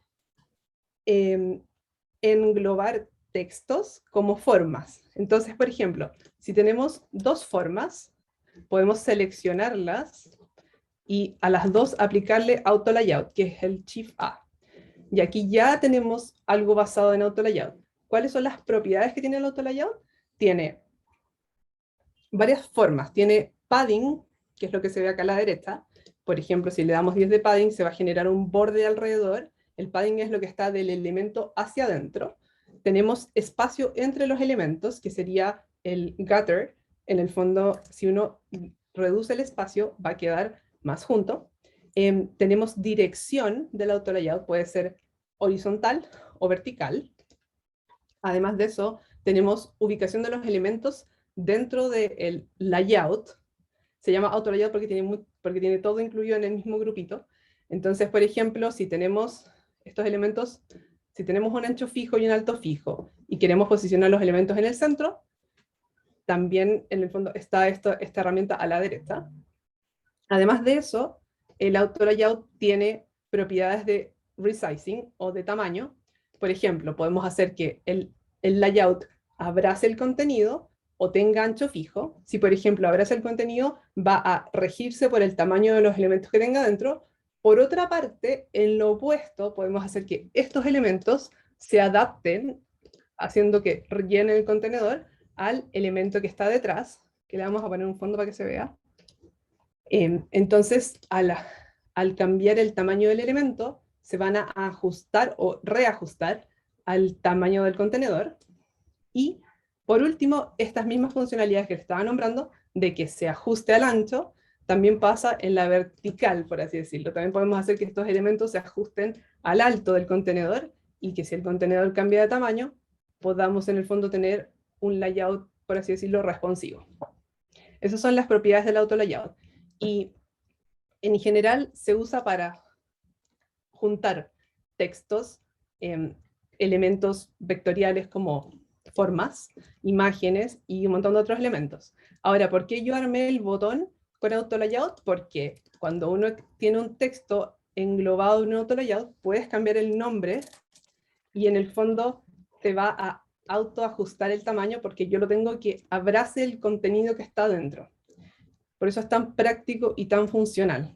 englobar textos como formas. Entonces, por ejemplo, si tenemos 2 formas, podemos seleccionarlas y a las 2 aplicarle auto layout, que es el Shift A. Y aquí ya tenemos algo basado en auto layout. ¿Cuáles son las propiedades que tiene el auto layout? Tiene varias formas. Tiene padding, que es lo que se ve acá a la derecha. Por ejemplo, si le damos 10 de padding, se va a generar un borde alrededor. El padding es lo que está del elemento hacia adentro. Tenemos espacio entre los elementos, que sería el gutter. En el fondo, si uno reduce el espacio, va a quedar más junto. Tenemos dirección del auto layout, puede ser horizontal o vertical. Además de eso, tenemos ubicación de los elementos dentro del layout. Se llama auto layout porque tiene todo incluido en el mismo grupito. Entonces, por ejemplo, si tenemos estos elementos, si tenemos un ancho fijo y un alto fijo, y queremos posicionar los elementos en el centro, también en el fondo está esta herramienta a la derecha. Además de eso, el auto layout tiene propiedades de resizing o de tamaño. Por ejemplo, podemos hacer que el layout abrace el contenido o tenga ancho fijo. Si, por ejemplo, abraza el contenido, va a regirse por el tamaño de los elementos que tenga dentro. Por otra parte, en lo opuesto, podemos hacer que estos elementos se adapten, haciendo que rellenen el contenedor al elemento que está detrás, que le vamos a poner un fondo para que se vea. Entonces, al cambiar el tamaño del elemento, se van a ajustar o reajustar al tamaño del contenedor. Y, por último, estas mismas funcionalidades que les estaba nombrando, de que se ajuste al ancho, también pasa en la vertical, por así decirlo. También podemos hacer que estos elementos se ajusten al alto del contenedor, y que si el contenedor cambia de tamaño, podamos en el fondo tener un layout, por así decirlo, responsivo. Esas son las propiedades del auto layout. Y en general se usa para juntar textos, elementos vectoriales como formas, imágenes y un montón de otros elementos. Ahora, ¿por qué yo armé el botón con auto layout? Porque cuando uno tiene un texto englobado en un auto layout, puedes cambiar el nombre y en el fondo te va a autoajustar el tamaño, porque yo lo tengo que abrace el contenido que está dentro. Por eso es tan práctico y tan funcional.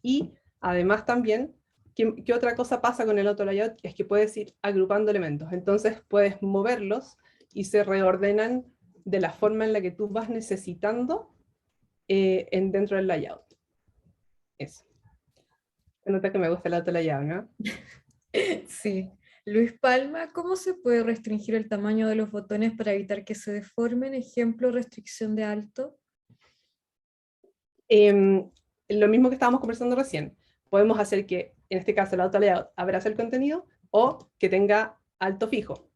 Y además también, ¿qué otra cosa pasa con el auto layout? Es que puedes ir agrupando elementos. Entonces puedes moverlos y se reordenan de la forma en la que tú vas necesitando dentro del layout. Eso. Se nota que me gusta el auto layout, ¿no? Sí. Luis Palma, ¿cómo se puede restringir el tamaño de los botones para evitar que se deformen? Ejemplo, restricción de alto. Lo mismo que estábamos conversando recién. Podemos hacer que, en este caso, el auto layout abrace el contenido o que tenga alto fijo.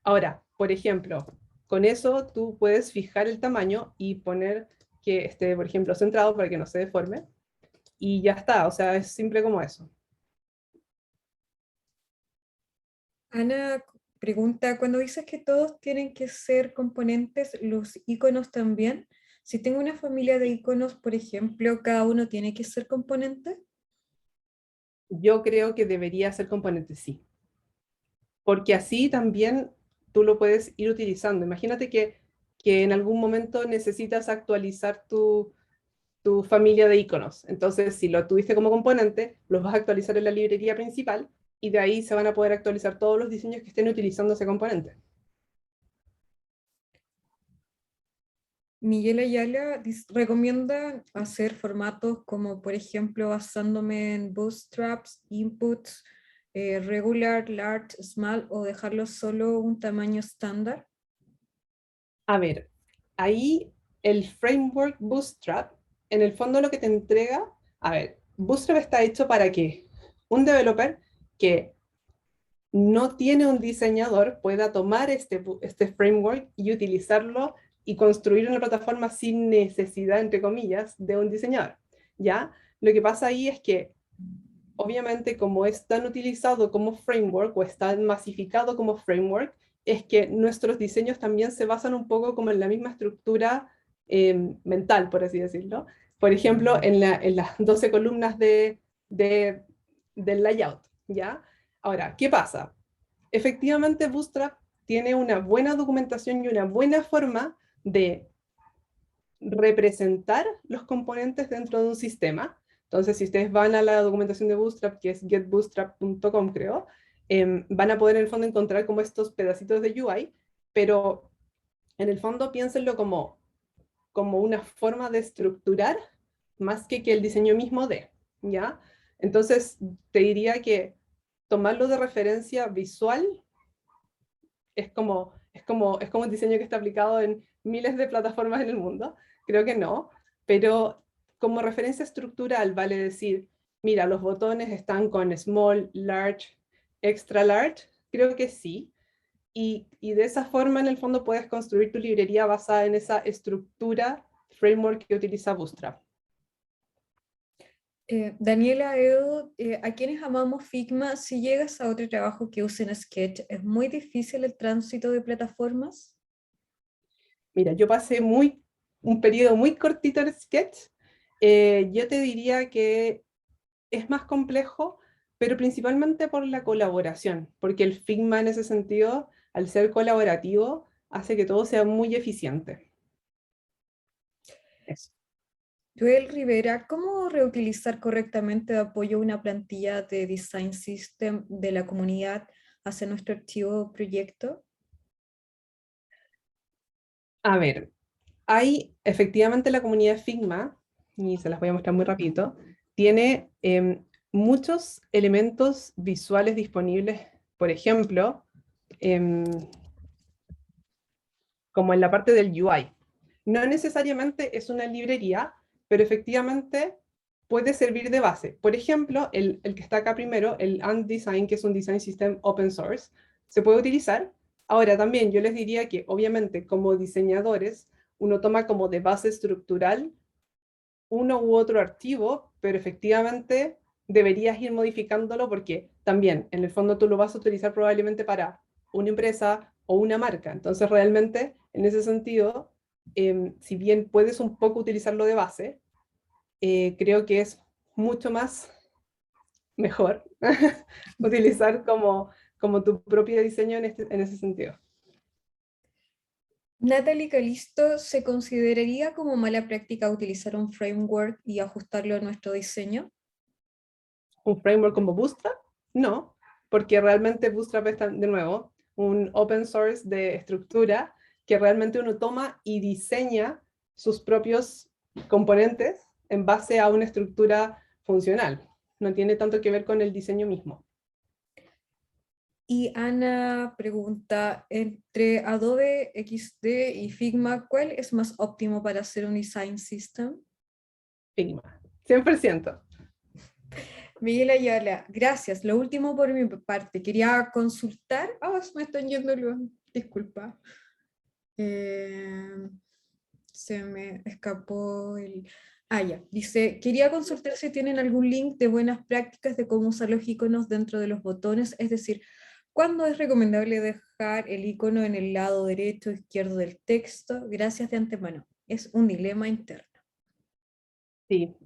Ahora, por ejemplo, con eso tú puedes fijar el tamaño y poner que esté, por ejemplo, centrado para que no se deforme. Y ya está, o sea, es simple como eso. Ana pregunta, cuando dices que todos tienen que ser componentes, ¿los iconos también? Si tengo una familia de iconos, por ejemplo, ¿cada uno tiene que ser componente? Yo creo que debería ser componente, sí. Porque así también tú lo puedes ir utilizando. Imagínate que en algún momento necesitas actualizar tu familia de iconos. Entonces, si lo tuviste como componente, los vas a actualizar en la librería principal y de ahí se van a poder actualizar todos los diseños que estén utilizando ese componente. Miguel Ayala recomienda hacer formatos como, por ejemplo, basándome en bootstraps, inputs, regular, large, small, o dejarlo solo un tamaño estándar. A ver, ahí el framework Bootstrap, en el fondo lo que te entrega, a ver, Bootstrap está hecho para que un developer que no tiene un diseñador pueda tomar este framework y utilizarlo y construir una plataforma sin necesidad, entre comillas, de un diseñador, ¿ya? Lo que pasa ahí es que, obviamente, como es tan utilizado como framework o está masificado como framework, es que nuestros diseños también se basan un poco como en la misma estructura mental, por así decirlo. Por ejemplo, en las 12 columnas del layout, ¿ya? Ahora, ¿qué pasa? Efectivamente, Bootstrap tiene una buena documentación y una buena forma de representar los componentes dentro de un sistema. Entonces, si ustedes van a la documentación de Bootstrap, que es getbootstrap.com, creo, van a poder en el fondo encontrar como estos pedacitos de UI, pero en el fondo piénsenlo como una forma de estructurar más que el diseño mismo de, ¿ya? Entonces, te diría que tomarlo de referencia visual es como un diseño que está aplicado en miles de plataformas en el mundo. Creo que no, pero como referencia estructural vale decir, mira, los botones están con small, large, extra large, creo que sí. y de esa forma, en el fondo, puedes construir tu librería basada en esa estructura, framework que utiliza Bootstrap. Daniela, Edu, a quienes amamos Figma, si llegas a otro trabajo que usen Sketch, ¿es muy difícil el tránsito de plataformas? Mira, yo pasé un periodo muy cortito en Sketch. Yo te diría que es más complejo, pero principalmente por la colaboración, porque el Figma en ese sentido, al ser colaborativo, hace que todo sea muy eficiente. Eso. Joel Rivera, ¿cómo reutilizar correctamente de apoyo una plantilla de Design System de la comunidad hacia nuestro archivo proyecto? A ver, hay efectivamente la comunidad Figma, y se las voy a mostrar muy rapidito, tiene muchos elementos visuales disponibles, por ejemplo, como en la parte del UI. No necesariamente es una librería, pero efectivamente puede servir de base. Por ejemplo, el que está acá primero, el Undesign, que es un design system open source, se puede utilizar. Ahora también yo les diría que obviamente como diseñadores, uno toma como de base estructural uno u otro archivo, pero efectivamente deberías ir modificándolo porque también en el fondo tú lo vas a utilizar probablemente para una empresa o una marca. Entonces realmente en ese sentido, si bien puedes un poco utilizarlo de base, creo que es mucho más mejor utilizar como tu propio diseño en ese sentido. Natalie Calisto, ¿se consideraría como mala práctica utilizar un framework y ajustarlo a nuestro diseño? ¿Un framework como Bootstrap? No, porque realmente Bootstrap es, de nuevo, un open source de estructura que realmente uno toma y diseña sus propios componentes en base a una estructura funcional. No tiene tanto que ver con el diseño mismo. Y Ana pregunta, entre Adobe XD y Figma, ¿cuál es más óptimo para hacer un design system? Figma, 100%. Miguel Ayala, gracias. Lo último por mi parte, quería consultar. Me están yendo los. Disculpa. Se me escapó el. Ya. Dice, quería consultar si tienen algún link de buenas prácticas de cómo usar los iconos dentro de los botones, es decir, ¿cuándo es recomendable dejar el icono en el lado derecho o izquierdo del texto? Gracias de antemano. Es un dilema interno. Sí,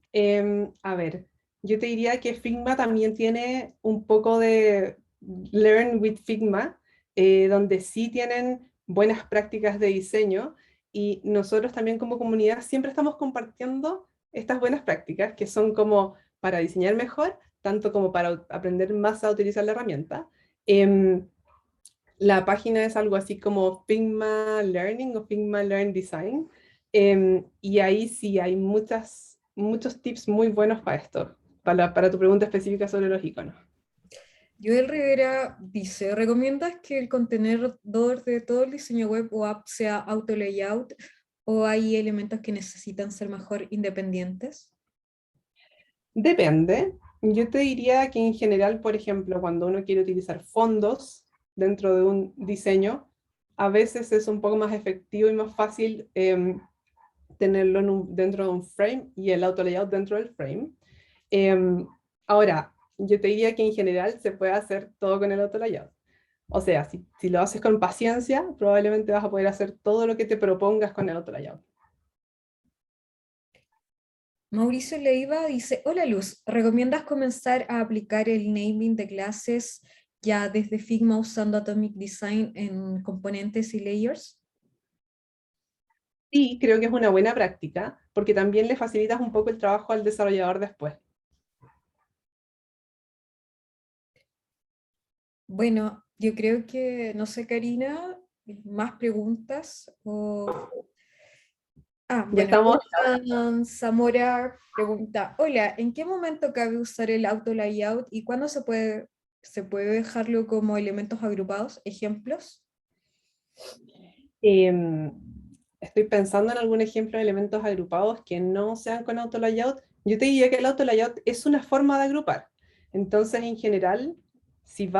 a ver, yo te diría que Figma también tiene un poco de Learn with Figma, donde sí tienen buenas prácticas de diseño y nosotros también como comunidad siempre estamos compartiendo estas buenas prácticas que son como para diseñar mejor, tanto como para aprender más a utilizar la herramienta. La página es algo así como Figma Learning o Figma Learn Design, y ahí sí hay muchos tips muy buenos para esto, para tu pregunta específica sobre los iconos. Joel Rivera dice, ¿recomiendas que el contenedor de todo el diseño web o app sea auto layout o hay elementos que necesitan ser mejor independientes? Depende. Yo te diría que en general, por ejemplo, cuando uno quiere utilizar fondos dentro de un diseño, a veces es un poco más efectivo y más fácil tenerlo dentro de un frame y el auto layout dentro del frame. Ahora, yo te diría que en general se puede hacer todo con el auto layout. O sea, si lo haces con paciencia, probablemente vas a poder hacer todo lo que te propongas con el auto layout. Mauricio Leiva dice, hola Luz, ¿recomiendas comenzar a aplicar el naming de clases ya desde Figma usando Atomic Design en componentes y layers? Sí, creo que es una buena práctica, porque también le facilitas un poco el trabajo al desarrollador después. Bueno, yo creo que, no sé, Karina, más preguntas o... Ya Bueno, estamos. Jonathan Zamora pregunta, hola, ¿en qué momento cabe usar el auto layout y cuándo se puede dejarlo como elementos agrupados? ¿Ejemplos? Estoy pensando en algún ejemplo de elementos agrupados que no sean con auto layout. Yo te diría que el auto layout es una forma de agrupar. Entonces, en general, si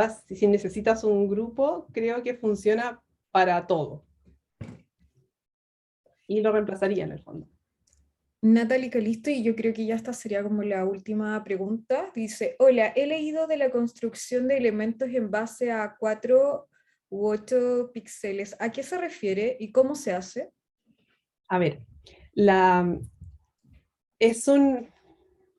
necesitas un grupo, creo que funciona para todo. Y lo reemplazaría en el fondo. Natalie Calisto, y yo creo que ya esta sería como la última pregunta. Dice, hola, he leído de la construcción de elementos en base a 4 u 8 píxeles. ¿A qué se refiere y cómo se hace? A ver,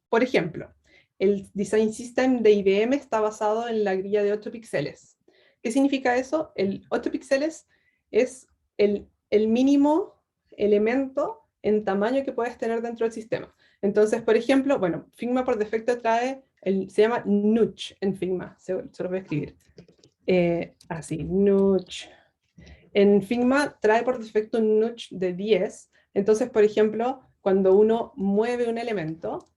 por ejemplo, el Design System de IBM está basado en la grilla de 8 píxeles. ¿Qué significa eso? El 8 píxeles es el mínimo elemento en tamaño que puedes tener dentro del sistema. Entonces, por ejemplo, bueno, Figma por defecto trae, se llama Notch en Figma, se lo voy a escribir. Así, Notch. En Figma trae por defecto un notch de 10. Entonces, por ejemplo, cuando uno mueve un elemento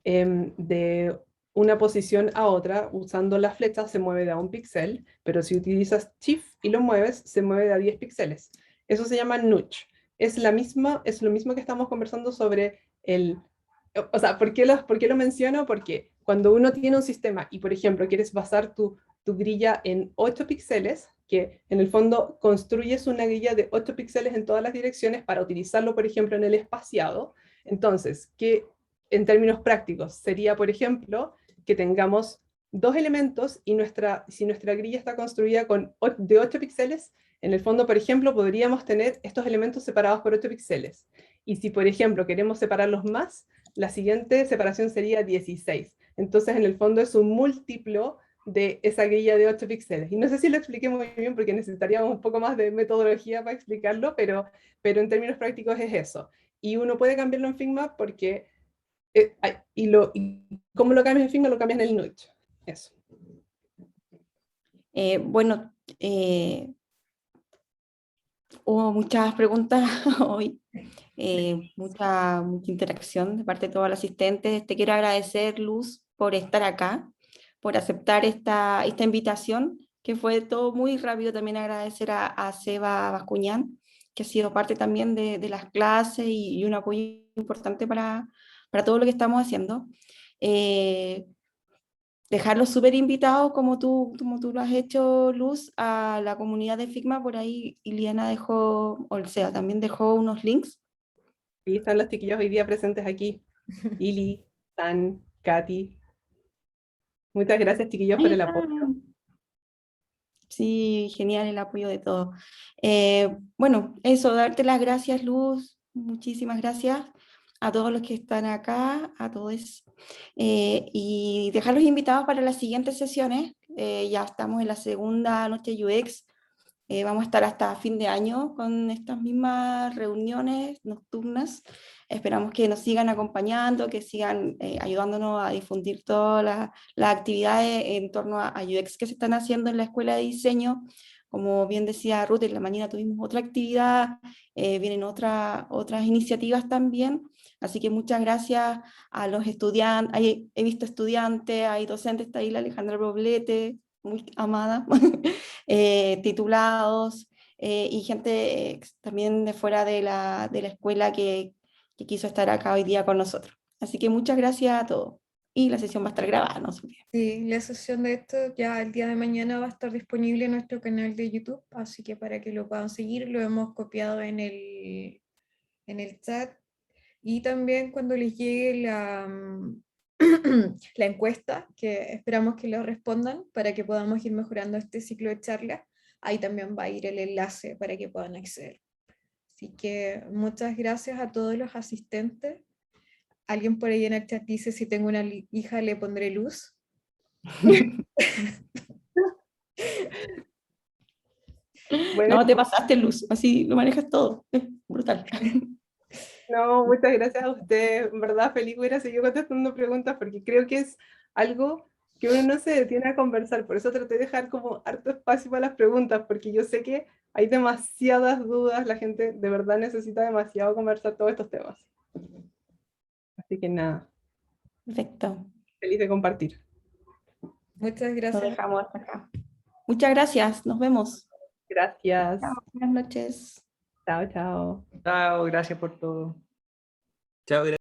de una posición a otra, usando la flecha se mueve de a 1 píxel, pero si utilizas Shift y lo mueves, se mueve de a 10 píxeles. Eso se llama notch. Es lo mismo que estamos conversando sobre o sea, ¿por qué lo menciono? Porque cuando uno tiene un sistema y, por ejemplo, quieres basar tu grilla en 8 píxeles, que en el fondo construyes una grilla de 8 píxeles en todas las direcciones para utilizarlo, por ejemplo, en el espaciado. Entonces, ¿qué en términos prácticos sería, por ejemplo, que tengamos 2 elementos y si nuestra grilla está construida de 8 píxeles, en el fondo, por ejemplo, podríamos tener estos elementos separados por 8 píxeles. Y si, por ejemplo, queremos separarlos más, la siguiente separación sería 16. Entonces, en el fondo es un múltiplo de esa grilla de 8 píxeles. Y no sé si lo expliqué muy bien porque necesitaríamos un poco más de metodología para explicarlo, pero en términos prácticos es eso. Y uno puede cambiarlo en Figma porque, y ¿cómo lo cambias en Figma? Lo cambias en el notch. Eso. Bueno, hubo muchas preguntas hoy, mucha interacción de parte de todos los asistentes. Te quiero agradecer, Luz, por estar acá, por aceptar esta invitación, que fue todo muy rápido. También agradecer a Seba Bascuñán, que ha sido parte también de las clases y un apoyo importante para todo lo que estamos haciendo. Dejarlos súper invitados, como tú lo has hecho, Luz, a la comunidad de Figma. Por ahí Iliana dejó, o sea, también dejó unos links. Y están los chiquillos hoy día presentes aquí. Ili, Tan, Katy. Muchas gracias, chiquillos, por el apoyo. Sí, genial el apoyo de todos. Bueno, eso, darte las gracias, Luz, muchísimas gracias a todos los que están acá, a todos, y dejarlos invitados para las siguientes sesiones. Ya estamos en la segunda noche UX. Vamos a estar hasta fin de año con estas mismas reuniones nocturnas. Esperamos que nos sigan acompañando, que sigan ayudándonos a difundir todas las actividades en torno a UX que se están haciendo en la Escuela de Diseño. Como bien decía Ruth, en la mañana tuvimos otra actividad, vienen otras iniciativas también. Así que muchas gracias a los estudiantes. He visto estudiantes, hay docentes, está ahí la Alejandra Roblete, muy amada, titulados, y gente también de fuera de la escuela que quiso estar acá hoy día con nosotros. Así que muchas gracias a todos. Y la sesión va a estar grabada, no se olviden. Sí, la sesión de esto ya el día de mañana va a estar disponible en nuestro canal de YouTube, así que para que lo puedan seguir, lo hemos copiado en el chat. Y también cuando les llegue la encuesta, que esperamos que lo respondan para que podamos ir mejorando este ciclo de charlas, ahí también va a ir el enlace para que puedan acceder. Así que muchas gracias a todos los asistentes. Alguien por ahí en el chat dice, si tengo una hija le pondré Luz. Bueno, No, te pasaste, Luz, así lo manejas todo. Brutal. no, muchas gracias a ustedes. En verdad, feliz hubiera seguido contestando preguntas porque creo que es algo que uno no se detiene a conversar. Por eso traté de dejar como harto espacio para las preguntas, porque yo sé que hay demasiadas dudas. La gente de verdad necesita demasiado conversar todos estos temas. Así que nada, Perfecto. feliz de compartir. Muchas Lo gracias. dejamos hasta acá. Muchas gracias. Nos vemos. Gracias. Chao, buenas noches. Chao, chao. Chao, gracias por todo. Chao, gracias.